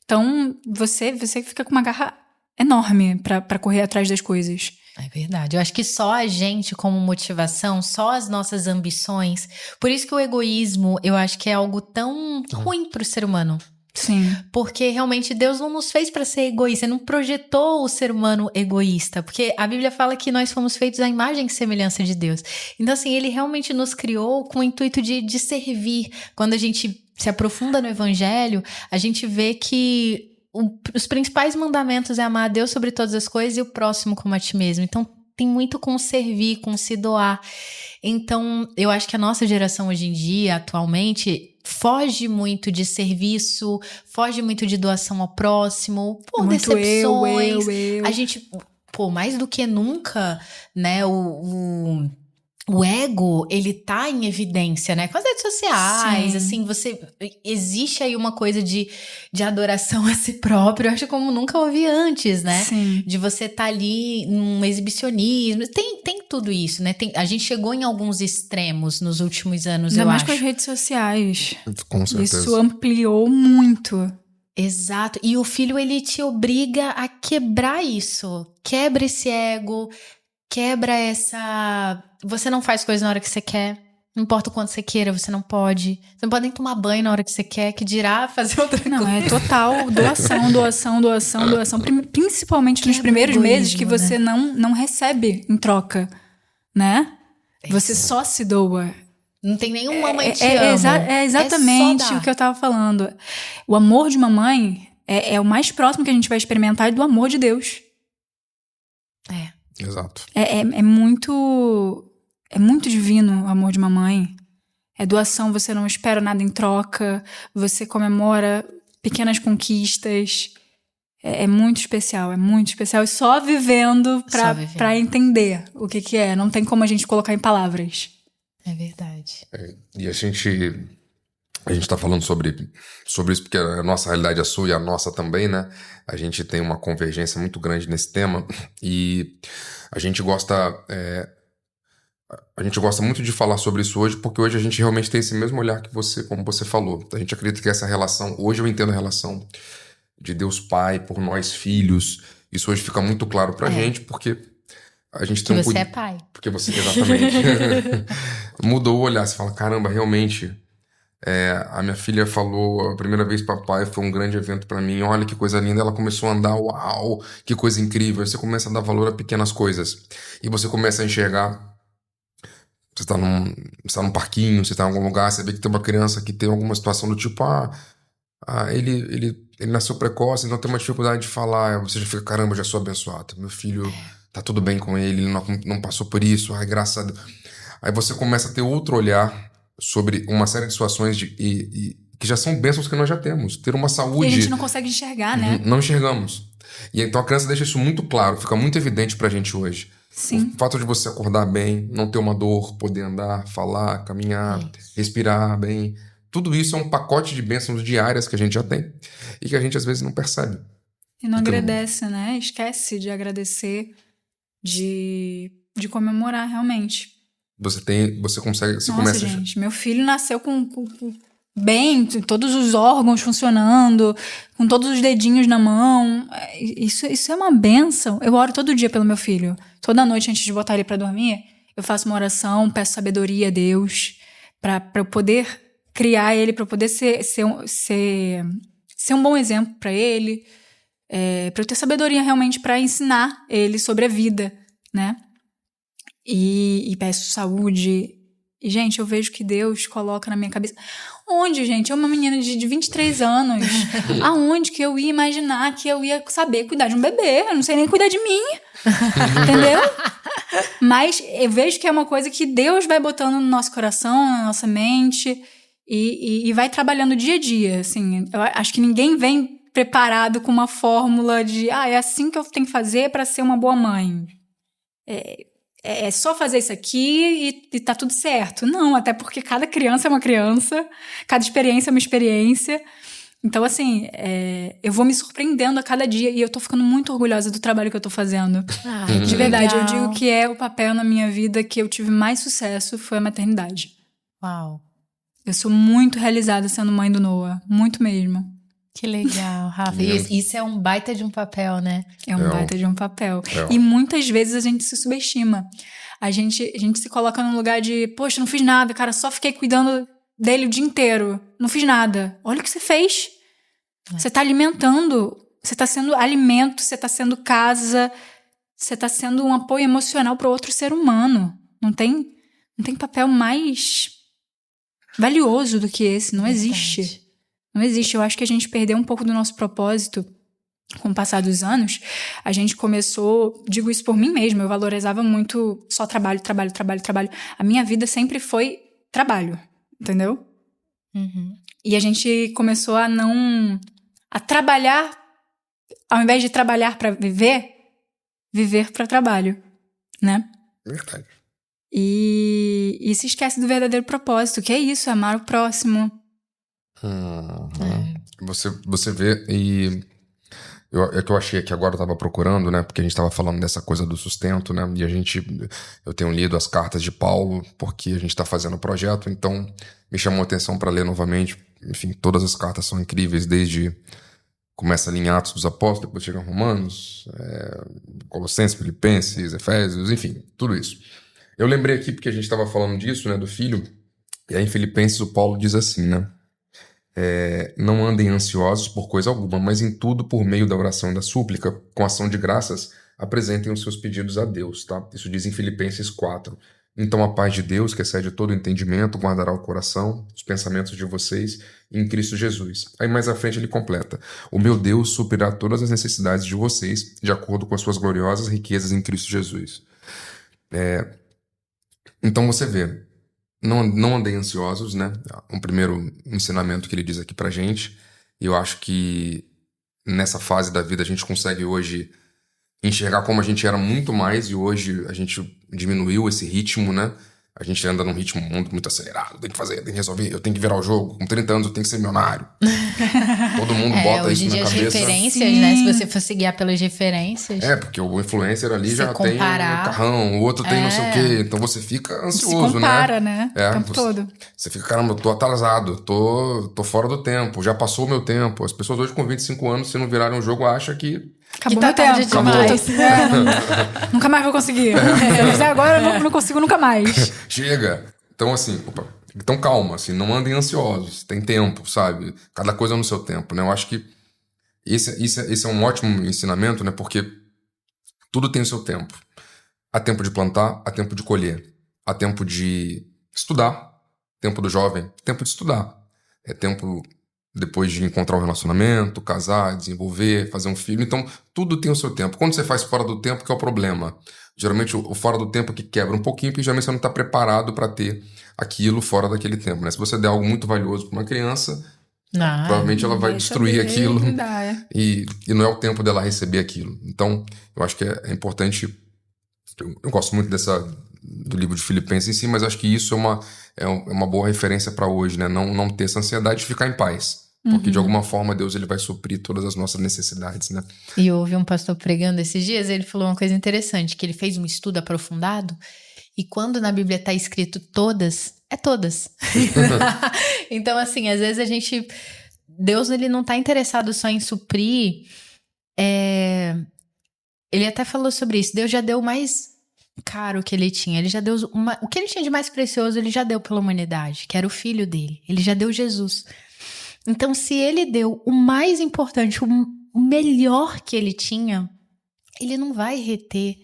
Então, você fica com uma garra enorme pra correr atrás das coisas. É verdade. Eu acho que só a gente como motivação, só as nossas ambições. Por isso que o egoísmo, eu acho que é algo tão ruim pro ser humano. Sim. Porque realmente Deus não nos fez para ser egoísta, não projetou o ser humano egoísta, porque a Bíblia fala que nós fomos feitos à imagem e semelhança de Deus. Então assim, ele realmente nos criou com o intuito de servir. Quando a gente se aprofunda no evangelho, a gente vê que os principais mandamentos é amar a Deus sobre todas as coisas e o próximo como a ti mesmo. Então, tem muito com servir, com se doar. Então, eu acho que a nossa geração hoje em dia, atualmente, foge muito de serviço, foge muito de doação ao próximo, por muito decepções. eu. A gente, mais do que nunca, né, o ego, ele tá em evidência, né? Com as redes sociais, Sim. assim, existe aí uma coisa de adoração a si próprio, eu acho como nunca houve antes, né? Sim. De você tá ali num exibicionismo, tem tudo isso, né? A gente chegou em alguns extremos nos últimos anos, Ainda eu mais acho. com as redes sociais. Com certeza. Isso ampliou muito. Exato. E o filho, ele te obriga a quebrar isso. Quebra esse ego, quebra essa... Você não faz coisa na hora que você quer. Não importa o quanto você queira, você não pode. Você não pode nem tomar banho na hora que você quer, que dirá fazer outra coisa. Não, é total doação. Principalmente nos primeiros meses que você não recebe em troca, né? Você só se doa. Não tem nenhum mamãe te ama. É exatamente o que eu tava falando. O amor de mamãe é o mais próximo que a gente vai experimentar do amor de Deus. Exato. É muito divino o amor de mamãe. É doação, você não espera nada em troca. Você comemora pequenas conquistas. É muito especial, E só vivendo pra entender o que é. Não tem como a gente colocar em palavras. É verdade. E a gente tá falando sobre isso porque a nossa realidade é a sua e a nossa também, né? A gente tem uma convergência muito grande nesse tema e a gente gosta muito de falar sobre isso hoje porque hoje a gente realmente tem esse mesmo olhar que você, como você falou. A gente acredita que essa relação, hoje eu entendo a relação de Deus Pai por nós filhos. Isso hoje fica muito claro pra gente porque a gente tem você é pai. Porque você, exatamente. Mudou o olhar. Você fala, caramba, realmente... a minha filha falou a primeira vez papai, foi um grande evento pra mim, olha que coisa linda, ela começou a andar, uau, que coisa incrível. Você começa a dar valor a pequenas coisas e você começa a enxergar, você tá num parquinho, você tá em algum lugar, você vê que tem uma criança que tem alguma situação do tipo, ele nasceu precoce, então tem uma dificuldade de falar, você já fica, caramba, já sou abençoado, meu filho tá tudo bem com ele não passou por isso, graças a Deus. Aí você começa a ter outro olhar sobre uma série de situações que já são bênçãos que nós já temos. Ter uma saúde... E a gente não consegue enxergar, né? Não enxergamos. E então a criança deixa isso muito claro, fica muito evidente pra gente hoje. Sim. O fato de você acordar bem, não ter uma dor, poder andar, falar, caminhar, respirar bem. Tudo isso é um pacote de bênçãos diárias que a gente já tem e que a gente às vezes não percebe. E não agradece, né? Esquece de agradecer, de comemorar realmente. Você consegue... Você Nossa, começa gente, meu filho nasceu com bem, todos os órgãos funcionando, com todos os dedinhos na mão. Isso é uma bênção. Eu oro todo dia pelo meu filho. Toda noite, antes de botar ele pra dormir, eu faço uma oração, peço sabedoria a Deus, pra eu poder criar ele, pra eu poder ser um bom exemplo pra ele, pra eu ter sabedoria realmente pra ensinar ele sobre a vida, né? E peço saúde. E, gente, eu vejo que Deus coloca na minha cabeça... Onde, gente? Eu uma menina de 23 anos. Aonde que eu ia imaginar que eu ia saber cuidar de um bebê? Eu não sei nem cuidar de mim. Entendeu? Mas eu vejo que é uma coisa que Deus vai botando no nosso coração, na nossa mente. E vai trabalhando dia a dia, assim. Eu acho que ninguém vem preparado com uma fórmula de... é assim que eu tenho que fazer para ser uma boa mãe. É só fazer isso aqui e tá tudo certo. Não, até porque cada criança é uma criança, cada experiência é uma experiência. Então, assim, eu vou me surpreendendo a cada dia e eu tô ficando muito orgulhosa do trabalho que eu tô fazendo. De verdade, eu digo que o papel na minha vida que eu tive mais sucesso foi a maternidade. Uau! Eu sou muito realizada sendo mãe do Noah, muito mesmo. Que legal, Rafa. Isso é um baita de um papel, né? É um baita de um papel. E muitas vezes a gente se subestima. A gente se coloca num lugar de, poxa, não fiz nada, cara, só fiquei cuidando dele o dia inteiro. Não fiz nada. Olha o que você fez. Você tá alimentando, você tá sendo alimento, você tá sendo casa, você tá sendo um apoio emocional para outro ser humano. Não tem papel mais valioso do que esse. Não existe. Não existe. Eu acho que a gente perdeu um pouco do nosso propósito com o passar dos anos, a gente começou, digo isso por mim mesma, eu valorizava muito só trabalho. A minha vida sempre foi trabalho, entendeu? Uhum. E a gente começou a trabalhar, ao invés de trabalhar para viver para trabalho, né? Verdade. E se esquece do verdadeiro propósito, que é isso, é amar o próximo. Você vê, e é que eu achei que agora eu tava procurando, né? Porque a gente tava falando dessa coisa do sustento, né? E eu tenho lido as cartas de Paulo, porque a gente tá fazendo o projeto, então me chamou a atenção para ler novamente. Enfim, todas as cartas são incríveis, desde começa ali em Atos dos Apóstolos, depois chega em Romanos, Colossenses, Filipenses, Efésios, enfim, tudo isso. Eu lembrei aqui porque a gente estava falando disso, né, do filho, e aí em Filipenses o Paulo diz assim, né? Não andem ansiosos por coisa alguma, mas em tudo, por meio da oração e da súplica, com ação de graças, apresentem os seus pedidos a Deus, tá? Isso diz em Filipenses 4. Então a paz de Deus, que excede todo entendimento, guardará o coração, os pensamentos de vocês em Cristo Jesus. Aí mais à frente ele completa: o meu Deus suprirá todas as necessidades de vocês, de acordo com as suas gloriosas riquezas em Cristo Jesus. Então você vê, não andem ansiosos, né? Um primeiro ensinamento que ele diz aqui pra gente. E eu acho que nessa fase da vida a gente consegue hoje enxergar como a gente era muito mais, e hoje a gente diminuiu esse ritmo, né? A gente anda num ritmo muito acelerado, tem que fazer, tem que resolver, eu tenho que virar o jogo, com 30 anos eu tenho que ser milionário. Todo mundo bota isso na cabeça. Hoje em dia as referências, né? Se você for se guiar pelas referências. Porque o influencer ali já comparar, tem um carrão, o outro tem não sei o quê, então você fica ansioso, se compara, né? O tempo todo. Você fica, caramba, eu tô atrasado, tô fora do tempo, já passou o meu tempo. As pessoas hoje com 25 anos, se não virarem um jogo, acham que acabou tá meu tempo. demais. Nunca mais vou conseguir. Se eu fizer agora, eu não consigo nunca mais. Chega. Então, assim, então calma, assim, não andem ansiosos. Tem tempo, sabe? Cada coisa no seu tempo, né? Eu acho que esse é um ótimo ensinamento, né? Porque tudo tem o seu tempo. Há tempo de plantar, há tempo de colher. Há tempo de estudar. Tempo do jovem, tempo de estudar. É tempo depois de encontrar um relacionamento, casar, desenvolver, fazer um filho. Então, tudo tem o seu tempo. Quando você faz fora do tempo, que é o problema. Geralmente, o fora do tempo que quebra um pouquinho, porque geralmente você não está preparado para ter aquilo fora daquele tempo, né? Se você der algo muito valioso para uma criança, provavelmente ela vai destruir aquilo. E não é o tempo dela receber aquilo. Então, eu acho que é importante. Eu gosto muito do livro de Filipenses em si, mas acho que isso é uma boa referência para hoje, né? Não ter essa ansiedade de ficar em paz. Porque de alguma forma Deus ele vai suprir todas as nossas necessidades, né? E eu ouvi um pastor pregando esses dias, ele falou uma coisa interessante, que ele fez um estudo aprofundado, e quando na Bíblia está escrito todas, é todas. Então, assim, às vezes Deus ele não está interessado só em suprir. Ele até falou sobre isso. Deus já deu o mais caro que ele tinha. Ele já deu o que ele tinha de mais precioso, ele já deu pela humanidade, que era o filho dele. Ele já deu Jesus. Então, se ele deu o mais importante, o melhor que ele tinha, ele não vai reter.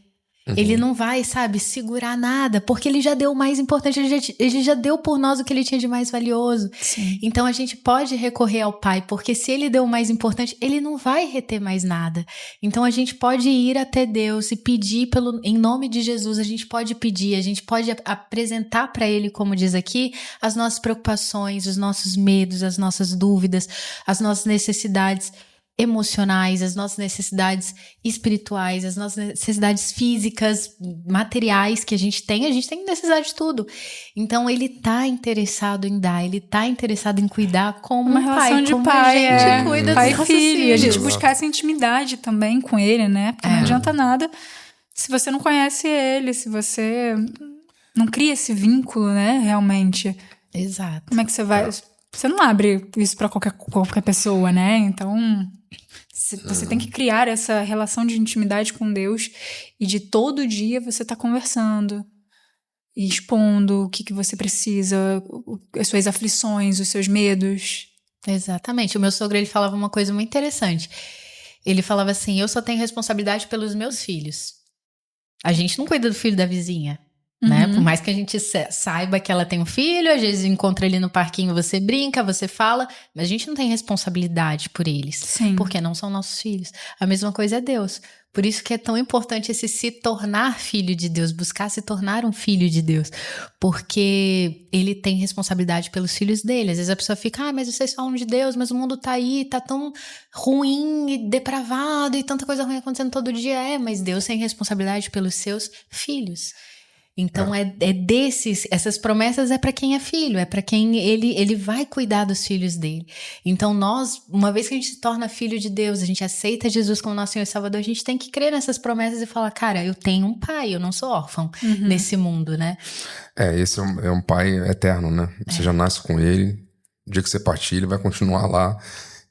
Ele não vai, segurar nada, porque ele já deu o mais importante, ele já deu por nós o que ele tinha de mais valioso. Sim. Então a gente pode recorrer ao Pai, porque se ele deu o mais importante, ele não vai reter mais nada. Então a gente pode ir até Deus e pedir em nome de Jesus, a gente pode pedir, a gente pode apresentar para ele, como diz aqui, as nossas preocupações, os nossos medos, as nossas dúvidas, as nossas necessidades emocionais, as nossas necessidades espirituais, as nossas necessidades físicas, materiais que a gente tem necessidade de tudo. Então ele tá interessado em dar, ele tá interessado em cuidar como uma relação de pai, a gente cuida pai dos e filho, filhos. a gente buscar essa intimidade também com ele, né? Porque não adianta nada se você não conhece ele, se você não cria esse vínculo, né, realmente. Exato. Como é que você vai... Você não abre isso pra qualquer pessoa, né? Então, você tem que criar essa relação de intimidade com Deus e de todo dia você tá conversando e expondo o que você precisa, as suas aflições, os seus medos. Exatamente. O meu sogro, ele falava uma coisa muito interessante. Ele falava assim, eu só tenho responsabilidade pelos meus filhos. A gente não cuida do filho da vizinha. Né? Por mais que a gente saiba que ela tem um filho, às vezes encontra ele no parquinho, você brinca, você fala, mas a gente não tem responsabilidade por eles. Sim. Porque não são nossos filhos. A mesma coisa é Deus. Por isso que é tão importante esse se tornar filho de Deus, buscar se tornar um filho de Deus. Porque ele tem responsabilidade pelos filhos dele. Às vezes a pessoa fica, mas vocês falam de Deus, mas o mundo tá aí, tá tão ruim e depravado e tanta coisa ruim acontecendo todo dia. Mas Deus tem responsabilidade pelos seus filhos. Então essas promessas é para quem é filho, é para quem ele vai cuidar dos filhos dele. Então nós, uma vez que a gente se torna filho de Deus, a gente aceita Jesus como nosso Senhor e Salvador, a gente tem que crer nessas promessas e falar, cara, eu tenho um pai, eu não sou órfão nesse mundo, né? Esse é um pai eterno, né? Você já nasce com ele, o dia que você partir, ele vai continuar lá.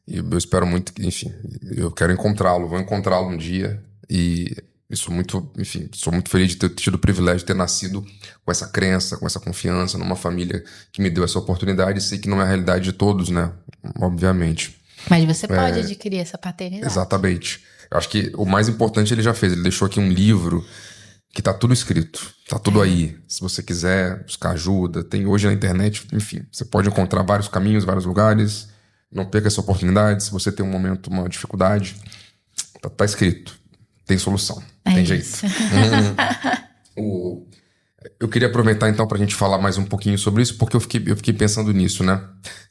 E eu espero muito que, enfim, eu quero encontrá-lo, vou encontrá-lo um dia e... sou muito feliz de ter tido o privilégio de ter nascido com essa crença, com essa confiança, numa família que me deu essa oportunidade. E sei que não é a realidade de todos, né? Obviamente. Mas você pode adquirir essa paternidade. Exatamente. Eu acho que o mais importante ele já fez. Ele deixou aqui um livro que tá tudo escrito. Tá tudo aí. Se você quiser buscar ajuda, tem hoje na internet, enfim. Você pode encontrar vários caminhos, vários lugares. Não perca essa oportunidade. Se você tem um momento, uma dificuldade, tá escrito. Tem solução, tem jeito. Eu queria aproveitar então pra gente falar mais um pouquinho sobre isso, porque eu fiquei pensando nisso, né?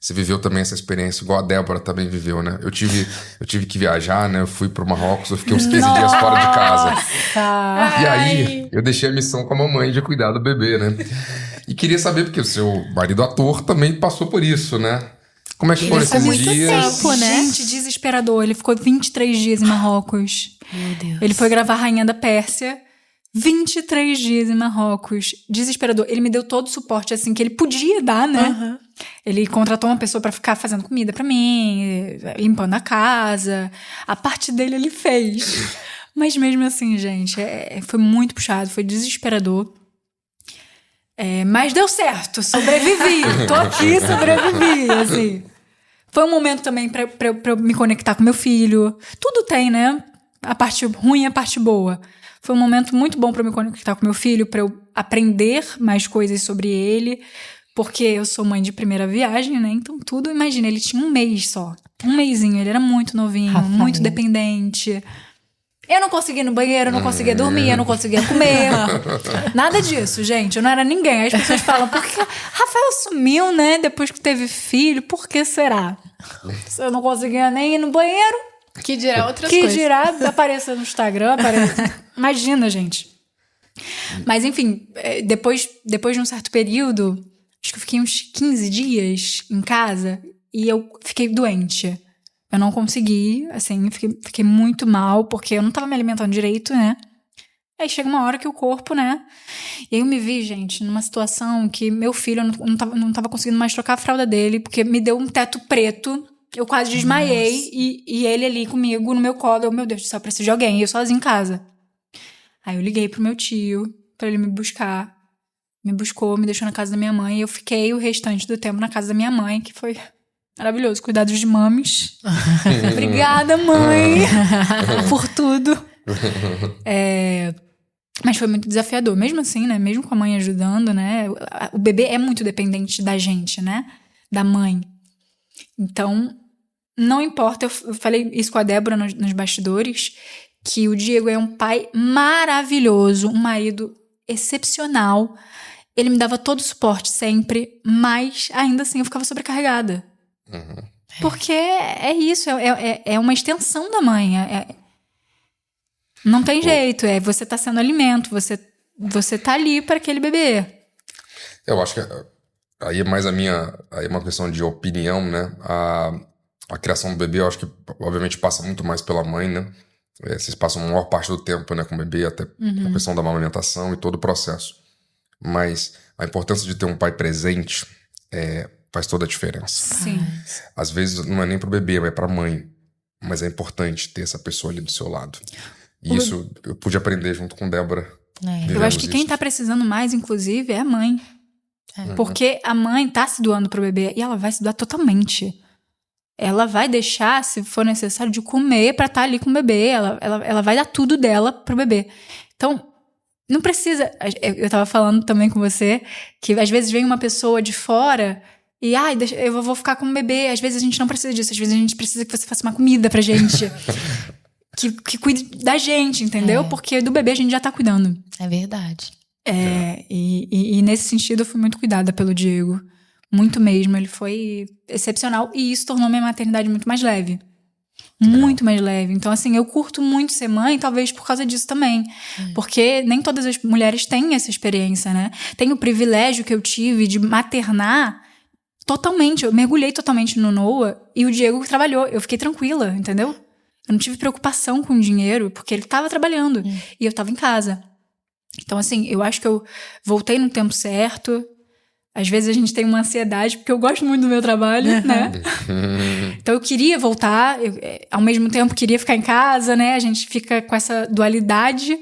Você viveu também essa experiência, igual a Débora também viveu, né? Eu tive que viajar, né? Eu fui pro Marrocos, eu fiquei uns 15 dias fora de casa. E aí, eu deixei a missão com a mamãe de cuidar do bebê, né? E queria saber, porque o seu marido ator também passou por isso, né? Como é que foram esses muito dias? tempo, né? Gente, desesperador. Ele ficou 23 dias em Marrocos. Meu Deus. Ele foi gravar Rainha da Pérsia. 23 dias em Marrocos. Desesperador. Ele me deu todo o suporte, assim, que ele podia dar, né? Ele contratou uma pessoa pra ficar fazendo comida pra mim, limpando a casa. A parte dele ele fez. Mas mesmo assim, gente, foi muito puxado, foi desesperador. Mas deu certo, sobrevivi. Tô aqui, sobrevivi, assim. Foi um momento também pra eu me conectar com meu filho. Tudo tem, né? A parte ruim e a parte boa. Foi um momento muito bom pra eu me conectar com meu filho, pra eu aprender mais coisas sobre ele. Porque eu sou mãe de primeira viagem, né? Então tudo, imagina, ele tinha um mês só. Um mesinho, ele era muito novinho, muito dependente. Eu não conseguia ir no banheiro, eu não conseguia dormir, eu não conseguia comer. Nada disso, gente. Eu não era ninguém. Aí as pessoas falam, por que Rafael sumiu, né? Depois que teve filho, por que será? Se eu não conseguia nem ir no banheiro. Que dirá outras coisas. Que dirá aparecer no Instagram, Imagina, gente. Mas enfim, depois de um certo período, acho que eu fiquei uns 15 dias em casa e eu fiquei doente. Eu não consegui, assim, fiquei muito mal, porque eu não tava me alimentando direito, né? Aí chega uma hora que o corpo, né? E aí eu me vi, gente, numa situação que meu filho, eu não tava conseguindo mais trocar a fralda dele, porque me deu um teto preto, eu quase desmaiei, e ele ali comigo, no meu colo, meu Deus do céu, eu preciso de alguém, e eu sozinha em casa. Aí eu liguei pro meu tio, pra ele me buscar. Me buscou, me deixou na casa da minha mãe, e eu fiquei o restante do tempo na casa da minha mãe, que foi... maravilhoso, cuidados de mames. Obrigada, mãe, por tudo. Mas foi muito desafiador. Mesmo assim, né? Mesmo com a mãe ajudando, né? O bebê é muito dependente da gente, né? Da mãe. Então, não importa. Eu falei isso com a Débora nos bastidores, que o Diego é um pai maravilhoso, um marido excepcional. Ele me dava todo o suporte sempre, mas ainda assim eu ficava sobrecarregada. Porque é isso, é uma extensão da mãe. Não tem jeito, você tá sendo alimento, você tá ali para aquele bebê. Eu acho que aí é mais aí é uma questão de opinião, né? A criação do bebê, eu acho que obviamente passa muito mais pela mãe, né? Vocês passam a maior parte do tempo, né, com o bebê, até a questão da amamentação e todo o processo. Mas a importância de ter um pai presente faz toda a diferença. Sim. Às vezes não é nem pro bebê, é pra mãe. Mas é importante ter essa pessoa ali do seu lado. E isso eu pude aprender junto com Débora. Eu acho que quem tá precisando mais, inclusive, é a mãe. Porque a mãe tá se doando pro bebê e ela vai se doar totalmente. Ela vai deixar, se for necessário, de comer pra estar ali com o bebê. Ela vai dar tudo dela pro bebê. Então, Não precisa. Eu tava falando também com você que às vezes vem uma pessoa de fora e eu vou ficar com um bebê. Às vezes a gente não precisa disso. Às vezes a gente precisa que você faça uma comida pra gente. que cuide da gente, entendeu? Porque do bebê a gente já tá cuidando. É verdade. E nesse sentido eu fui muito cuidada pelo Diego. Muito mesmo. Ele foi excepcional. E isso tornou minha maternidade muito mais leve. Muito mais leve. Então, assim, eu curto muito ser mãe, talvez por causa disso também. Porque nem todas as mulheres têm essa experiência, né? Tem o privilégio que eu tive de maternar totalmente. Eu mergulhei totalmente no Noah e o Diego trabalhou. Eu fiquei tranquila, entendeu? Eu não tive preocupação com o dinheiro, porque ele estava trabalhando e eu estava em casa. Então, assim, eu acho que eu voltei no tempo certo. Às vezes a gente tem uma ansiedade, porque eu gosto muito do meu trabalho, né? Então eu queria voltar, ao mesmo tempo queria ficar em casa, né? A gente fica com essa dualidade.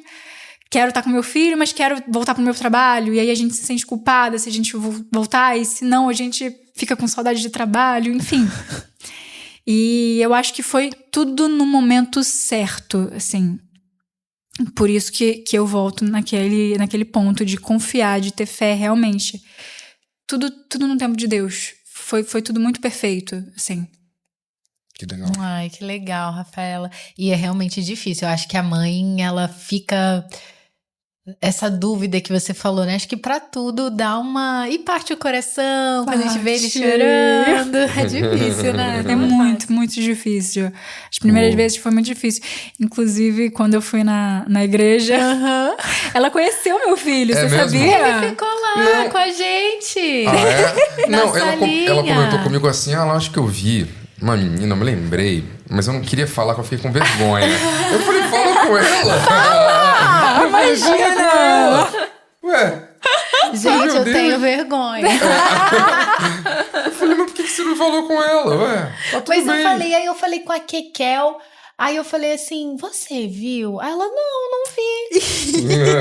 Quero estar com meu filho, mas quero voltar pro meu trabalho. E aí a gente se sente culpada se a gente voltar, e se não, a gente fica com saudade de trabalho, enfim. E eu acho que foi tudo no momento certo, assim. Por isso que eu volto naquele ponto de confiar, de ter fé realmente. Tudo no tempo de Deus. Foi tudo muito perfeito, assim. Que legal. Ai, que legal, Rafaela. E é realmente difícil. Eu acho que a mãe, ela fica... Essa dúvida que você falou, né? Acho que pra tudo dá uma... E parte o coração, quando a gente vê ele chorando. É difícil, né? É muito, muito difícil. As primeiras vezes foi muito difícil. Inclusive, quando eu fui na igreja, ela conheceu meu filho, você mesmo? sabia? Ele ficou lá com a gente. Ah, é? Na Não, ela salinha. comentou comigo assim, eu acho que eu vi uma menina, eu me lembrei, mas eu não queria falar, que eu fiquei com vergonha. Eu falei, fala com ela. Fala! Imagina! Ué, Gente, eu tenho vergonha. eu falei, mas por que você não falou com ela? Ué, tá tudo Mas bem. aí eu falei com a Kekel. Aí eu falei assim, você viu? Aí ela, não vi.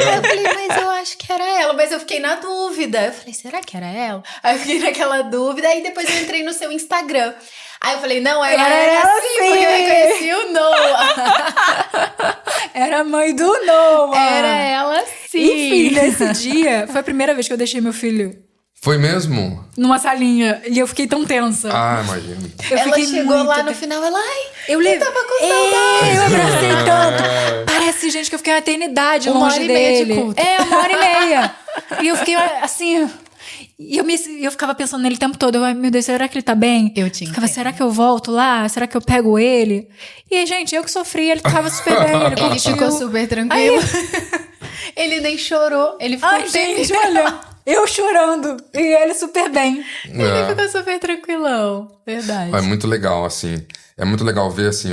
Aí eu falei, mas eu acho que era ela. Mas eu fiquei na dúvida. Eu falei, será que era ela? Aí eu fiquei naquela dúvida. Aí depois eu entrei no seu Instagram. Aí eu falei, não, era ela sim, porque eu reconheci o Noah. Era a mãe do Noah. Era ela sim. Enfim, nesse dia, foi a primeira vez que eu deixei meu filho Foi mesmo? numa salinha. E eu fiquei tão tensa. Ah, imagino. Ela chegou muito lá no final, ela, eu levei. tava com saudade. Eu abracei tanto. Parece, gente, que eu fiquei uma eternidade Uma longe hora e meia de dele. culto. 1h30. E eu fiquei assim. E eu ficava pensando nele o tempo todo. Meu Deus, será que ele tá bem? Eu te ficava, entendo. será que eu volto lá? Será que eu pego ele? E, gente, eu que sofri, ele tava super bem. Ele Ele curtiu. ficou super tranquilo. Ele nem chorou. Ele ficou Ai, gente, olha. Eu chorando. E ele super bem. Ele ficou super tranquilão. Verdade. É muito legal, assim. É muito legal ver, assim,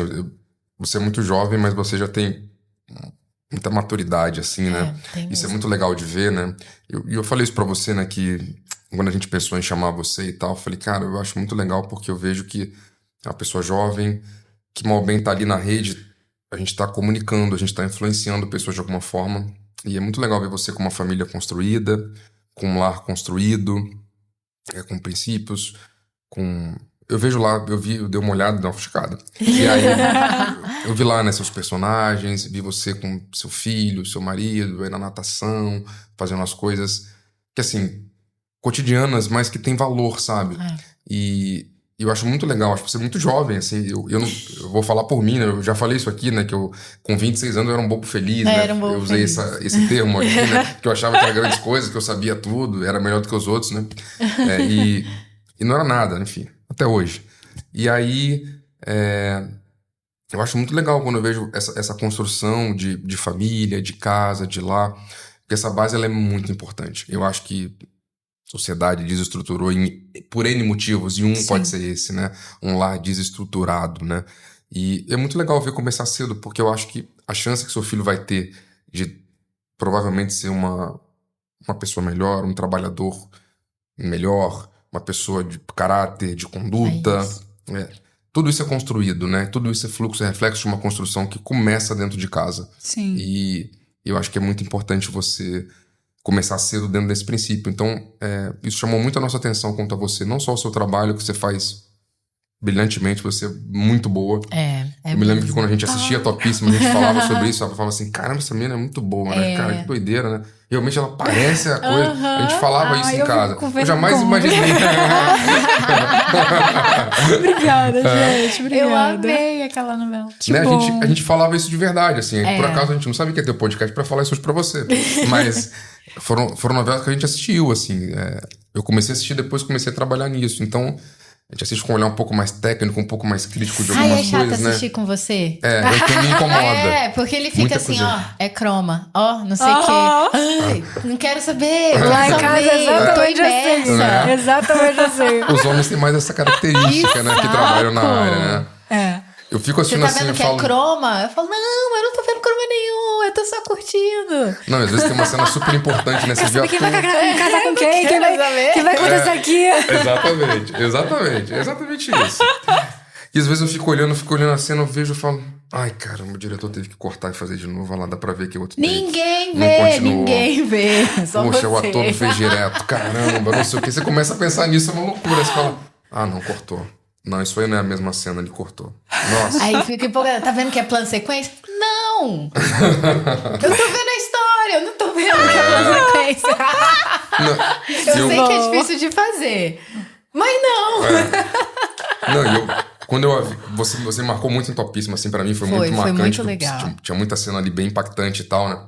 você é muito jovem, mas você já tem muita maturidade, assim, né? tem Isso é mesmo. muito legal de ver, né? E eu falei isso pra você, né, que quando a gente pensou em chamar você e tal, eu falei, cara, eu acho muito legal porque eu vejo que é uma pessoa jovem, que mal bem tá ali na rede, a gente tá comunicando, a gente tá influenciando pessoas de alguma forma. E é muito legal ver você com uma família construída, com um lar construído, com princípios, com... Eu vejo lá, eu dei uma olhada, dei uma fuxicada. E aí, eu vi lá, né, seus personagens, vi você com seu filho, seu marido, aí na natação, fazendo as coisas que, assim, cotidianas, mas que tem valor, sabe? E eu acho muito legal, acho você muito jovem, assim, eu vou falar por mim, né, eu já falei isso aqui, né, que eu, com 26 anos, eu era um bobo feliz, né? Era um bobo eu usei feliz. esse termo aqui, né, que eu achava que era grandes coisas, que eu sabia tudo, era melhor do que os outros, né? E não era nada, enfim, até hoje. E aí, eu acho muito legal quando eu vejo essa construção de família, de casa, de lar, porque essa base ela é muito importante. Eu acho que a sociedade desestruturou por N motivos, e um pode ser esse, né? Um lar desestruturado, né? E é muito legal ver começar cedo, porque eu acho que a chance que seu filho vai ter de provavelmente ser uma pessoa melhor, um trabalhador melhor, uma pessoa de caráter, de conduta. Tudo isso é construído, né? Tudo isso é fluxo, é reflexo de uma construção que começa dentro de casa. Sim. E eu acho que é muito importante você começar cedo dentro desse princípio. Então, isso chamou muito a nossa atenção quanto a você. Não só o seu trabalho, que você faz brilhantemente, você é muito boa. Eu me lembro que quando a gente assistia Topíssima, a gente falava sobre isso, ela falava assim, caramba, essa menina é muito boa, né? Cara, que doideira, né? Realmente ela parece a coisa. A gente falava isso em casa. Eu jamais imaginei. Obrigada, gente. Obrigada. Eu amei aquela novela. Né? A gente falava isso de verdade, assim. Por acaso a gente não sabia que ia ter podcast pra falar isso hoje pra você. Mas foram novelas que a gente assistiu, assim. Eu comecei a assistir, depois comecei a trabalhar nisso. Então, a gente assiste com um olhar um pouco mais técnico, um pouco mais crítico de algumas coisas, né? É chato assistir com você? É que me incomoda. Porque ele fica Muita assim, coisa. é croma, não sei o quê. Ai, não quero saber, Lá em casa é exatamente assim. Né? Exatamente assim. Os homens têm mais essa característica, né? Que trabalham na área, né? Eu fico assistindo Você tá vendo assim, que é croma? Eu falo, não, eu não tô vendo croma nenhum, eu tô só curtindo. Não, às vezes tem uma cena super importante nessa Sabe quem vai casar com quem? Quem vai acontecer aqui? Exatamente isso. E às vezes eu fico olhando a cena, eu vejo e falo, ai caramba, o diretor teve que cortar e fazer de novo, olha lá, dá pra ver que o outro Ninguém continuou. vê, só Poxa, você. o ator não fez direto, caramba, não sei o que. Você começa a pensar nisso, é uma loucura. Você fala, não, cortou. Não, isso aí não é a mesma cena, ele cortou. Nossa. Aí fica empolgada, tá vendo que é plano sequência? Não! Eu tô vendo a história, eu não tô vendo que é plano sequência. Eu sei que é difícil de fazer, mas não. Quando eu a vi, você marcou muito em Topíssima, assim, pra mim foi muito marcante. Foi muito legal. Tinha muita cena ali bem impactante e tal, né?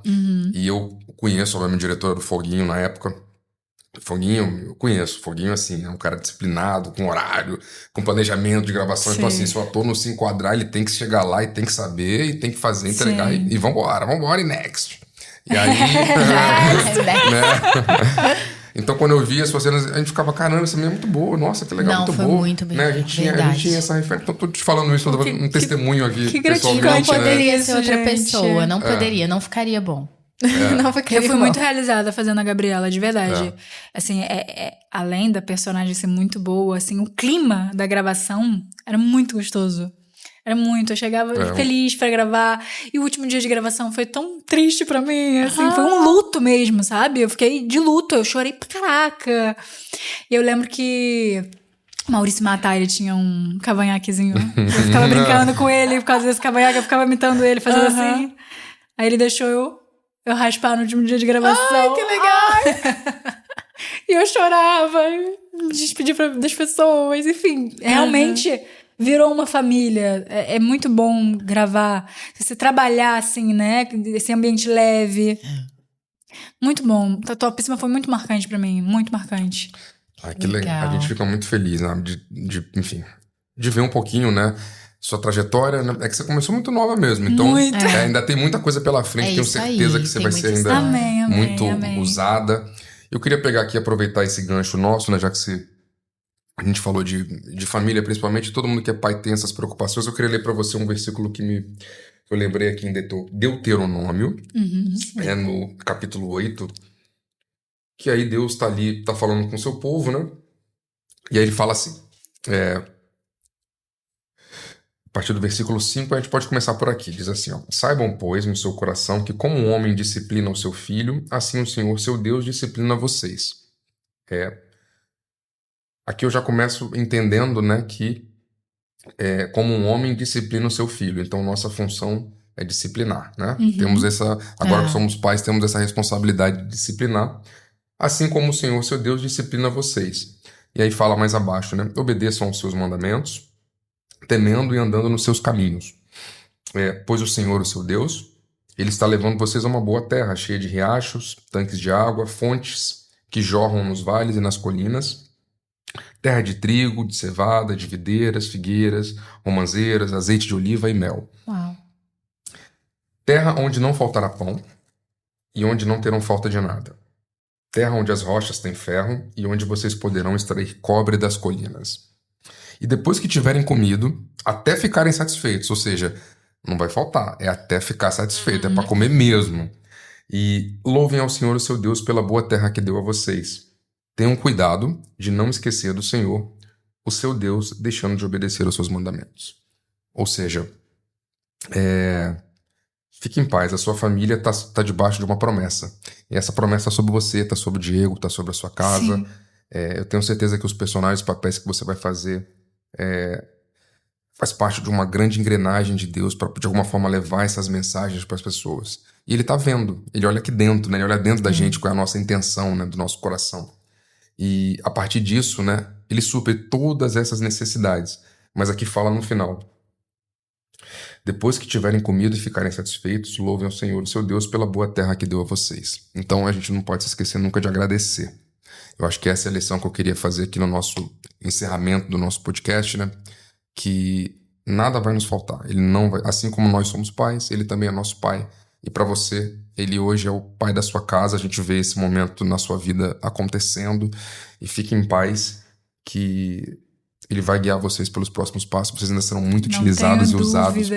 E eu conheço, obviamente, o diretor do Foguinho na época. Foguinho, eu conheço. Foguinho, assim, é um cara disciplinado, com horário, com planejamento de gravação. Sim. Então, assim, se o ator não se enquadrar, ele tem que chegar lá e tem que saber, e tem que fazer, entregar e vambora, e next. E aí... né? Então, quando eu via as suas cenas, a gente ficava, caramba, essa menina é muito boa, nossa, que legal, muito boa. Não, foi muito bem. Né? A gente tinha essa referência. Então, tô te falando isso, um testemunho aqui, que pessoalmente. Não poderia ser outra pessoa, não poderia, não ficaria bom. Não ficaria eu fui bom. muito realizada fazendo a Gabriela, de verdade. Assim, além da personagem ser muito boa, assim, o clima da gravação era muito gostoso. Era muito, eu chegava feliz pra gravar. E o último dia de gravação foi tão triste pra mim, assim, foi um luto mesmo, sabe? Eu fiquei de luto, eu chorei pra caraca. E eu lembro que Maurício Matar, ele tinha um cavanhaquezinho. Eu ficava brincando com ele por causa desse cavanhaque, eu ficava imitando ele, fazendo assim. Aí ele deixou eu raspar no último dia de gravação. Ai, que legal! E eu chorava, me despedi das pessoas, enfim. Realmente virou uma família. É muito bom gravar, você trabalhar assim, né? Esse ambiente leve. Muito bom. A Topíssima foi muito marcante pra mim, muito marcante. Que legal. A gente fica muito feliz, né? Enfim, de ver um pouquinho, né? Sua trajetória, né? É que você começou muito nova mesmo. Então, ainda tem muita coisa pela frente. Tenho certeza que você vai ser ainda muito usada. Eu queria pegar aqui e aproveitar esse gancho nosso, né? Já que a gente falou de família, principalmente. Todo mundo que é pai tem essas preocupações. Eu queria ler para você um versículo que eu lembrei aqui em Deuteronômio. No capítulo 8. Que aí Deus tá ali, tá falando com o seu povo, né? E aí ele fala assim... A partir do versículo 5, a gente pode começar por aqui. Diz assim, saibam, pois, no seu coração que como um homem disciplina o seu filho, assim o Senhor, seu Deus, disciplina vocês. Aqui eu já começo entendendo, né, que como um homem disciplina o seu filho. Então, nossa função é disciplinar, né? Temos agora que somos pais, temos essa responsabilidade de disciplinar. Assim como o Senhor, seu Deus, disciplina vocês. E aí fala mais abaixo, né? Obedeçam aos seus mandamentos, temendo e andando nos seus caminhos. Pois o Senhor, o seu Deus, ele está levando vocês a uma boa terra, cheia de riachos, tanques de água, fontes que jorram nos vales e nas colinas, terra de trigo, de cevada, de videiras, figueiras, romãzeiras, azeite de oliva e mel. Uau. Terra onde não faltará pão e onde não terão falta de nada. Terra onde as rochas têm ferro e onde vocês poderão extrair cobre das colinas. E depois que tiverem comido, até ficarem satisfeitos, ou seja, não vai faltar, é até ficar satisfeito, é para comer mesmo. E louvem ao Senhor, o seu Deus, pela boa terra que deu a vocês. Tenham cuidado de não esquecer do Senhor, o seu Deus, deixando de obedecer aos seus mandamentos. Ou seja, fique em paz, a sua família está debaixo de uma promessa. E essa promessa está sobre você, está sobre o Diego, está sobre a sua casa. Eu tenho certeza que os personagens, os papéis que você vai fazer faz parte de uma grande engrenagem de Deus para, de alguma forma, levar essas mensagens para as pessoas. E ele tá vendo, ele olha aqui dentro, né? Ele olha dentro da gente qual é a nossa intenção, né? Do nosso coração. E a partir disso, né? Ele supre todas essas necessidades. Mas aqui fala no final: depois que tiverem comido e ficarem satisfeitos, louvem ao Senhor, o seu Deus, pela boa terra que deu a vocês. Então a gente não pode se esquecer nunca de agradecer. Eu acho que essa é a lição que eu queria fazer aqui no nosso encerramento do nosso podcast, né? Que nada vai nos faltar. Ele não vai, assim como nós somos pais, ele também é nosso pai. E para você, ele hoje é o pai da sua casa. A gente vê esse momento na sua vida acontecendo. E fique em paz, que ele vai guiar vocês pelos próximos passos. Vocês ainda serão muito utilizados e usados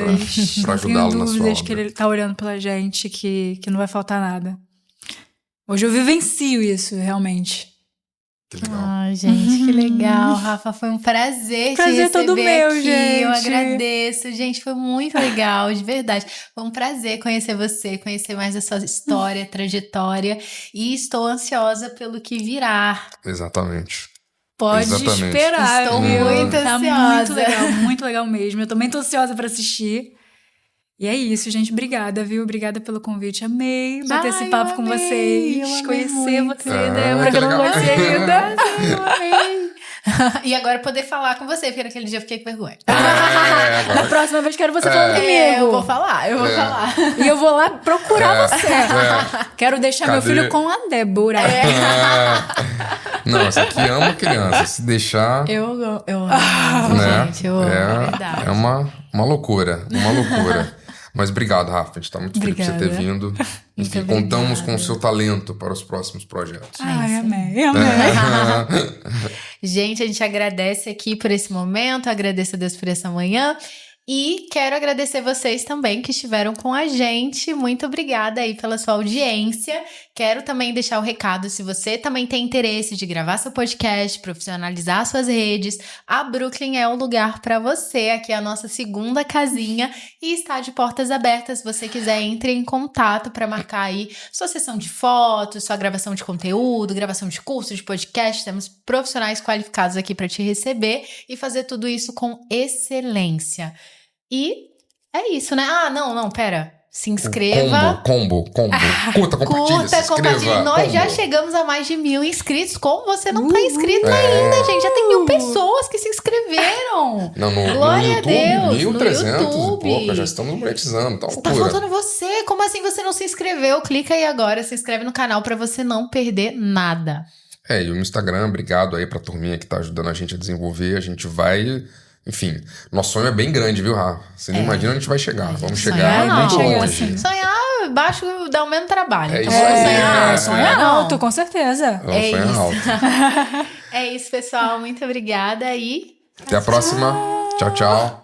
para ajudá-lo na sua obra. Que ele tá olhando pela gente, que não vai faltar nada. Hoje eu vivencio isso, realmente. Que legal. Ai, gente, que legal. Rafa, foi um prazer te receber todo meu, aqui. gente. Eu agradeço. Gente, foi muito legal, de verdade. Foi um prazer conhecer você, conhecer mais a sua história, trajetória. E estou ansiosa pelo que virá. Exatamente. Pode Exatamente. esperar. Estou viu? muito Tá ansiosa. muito legal mesmo. Eu também tô ansiosa pra assistir. E é isso, gente. Obrigada, viu? Obrigada pelo convite. Amei bater esse papo com vocês. Eu amei conhecer muito. você, Débora, que eu não legal. conhecia ainda. Eu amei. E agora poder falar com você, porque naquele dia eu fiquei com vergonha. Na próxima vez quero você falando comigo. Eu vou falar. E eu vou lá procurar você. Quero deixar meu Cadê? filho com a Débora. Não, essa aqui ama criança. Se deixar, Eu amo, né? gente. Eu amo, é verdade. É uma loucura. Uma loucura. Mas obrigado, Rafa. A gente tá muito feliz por você ter Obrigada. vindo. Enfim, obrigada. contamos com o seu talento para os próximos projetos. Ai, amei. Gente, a gente agradece aqui por esse momento, agradeço a Deus por essa manhã e quero agradecer vocês também que estiveram com a gente. Muito obrigada aí pela sua audiência. Quero também deixar o recado, se você também tem interesse de gravar seu podcast, profissionalizar suas redes, a Brooklyn é o lugar para você. Aqui é a nossa segunda casinha e está de portas abertas. Se você quiser, entre em contato para marcar aí sua sessão de fotos, sua gravação de conteúdo, gravação de curso, de podcast. Temos profissionais qualificados aqui para te receber e fazer tudo isso com excelência. E é isso, né? Ah, não, pera. Se inscreva. Combo. Curta, compartilha, se inscreva. Nós já Combo. chegamos a mais de 1.000 inscritos. Como você não tá inscrito ainda, gente? Já tem 1.000 pessoas que se inscreveram. Não, no Glória YouTube, a Deus, 1.300 no YouTube. e pouco, já estamos monetizando, tá Tá loucura. faltando você. Como assim você não se inscreveu? Clica aí agora, se inscreve no canal pra você não perder nada. E o Instagram, obrigado aí pra turminha que tá ajudando a gente a desenvolver. A gente vai... Enfim, nosso sonho é bem grande, viu, Rafa? Você não imagina onde a gente vai chegar. Vamos chegar sonhar muito não. longe. Sonhar baixo dá o mesmo trabalho. É Então, isso aí. Sonha alto, com certeza. É um sonho isso. alto. É isso, pessoal. Muito obrigada e Até a próxima. Tchau, tchau.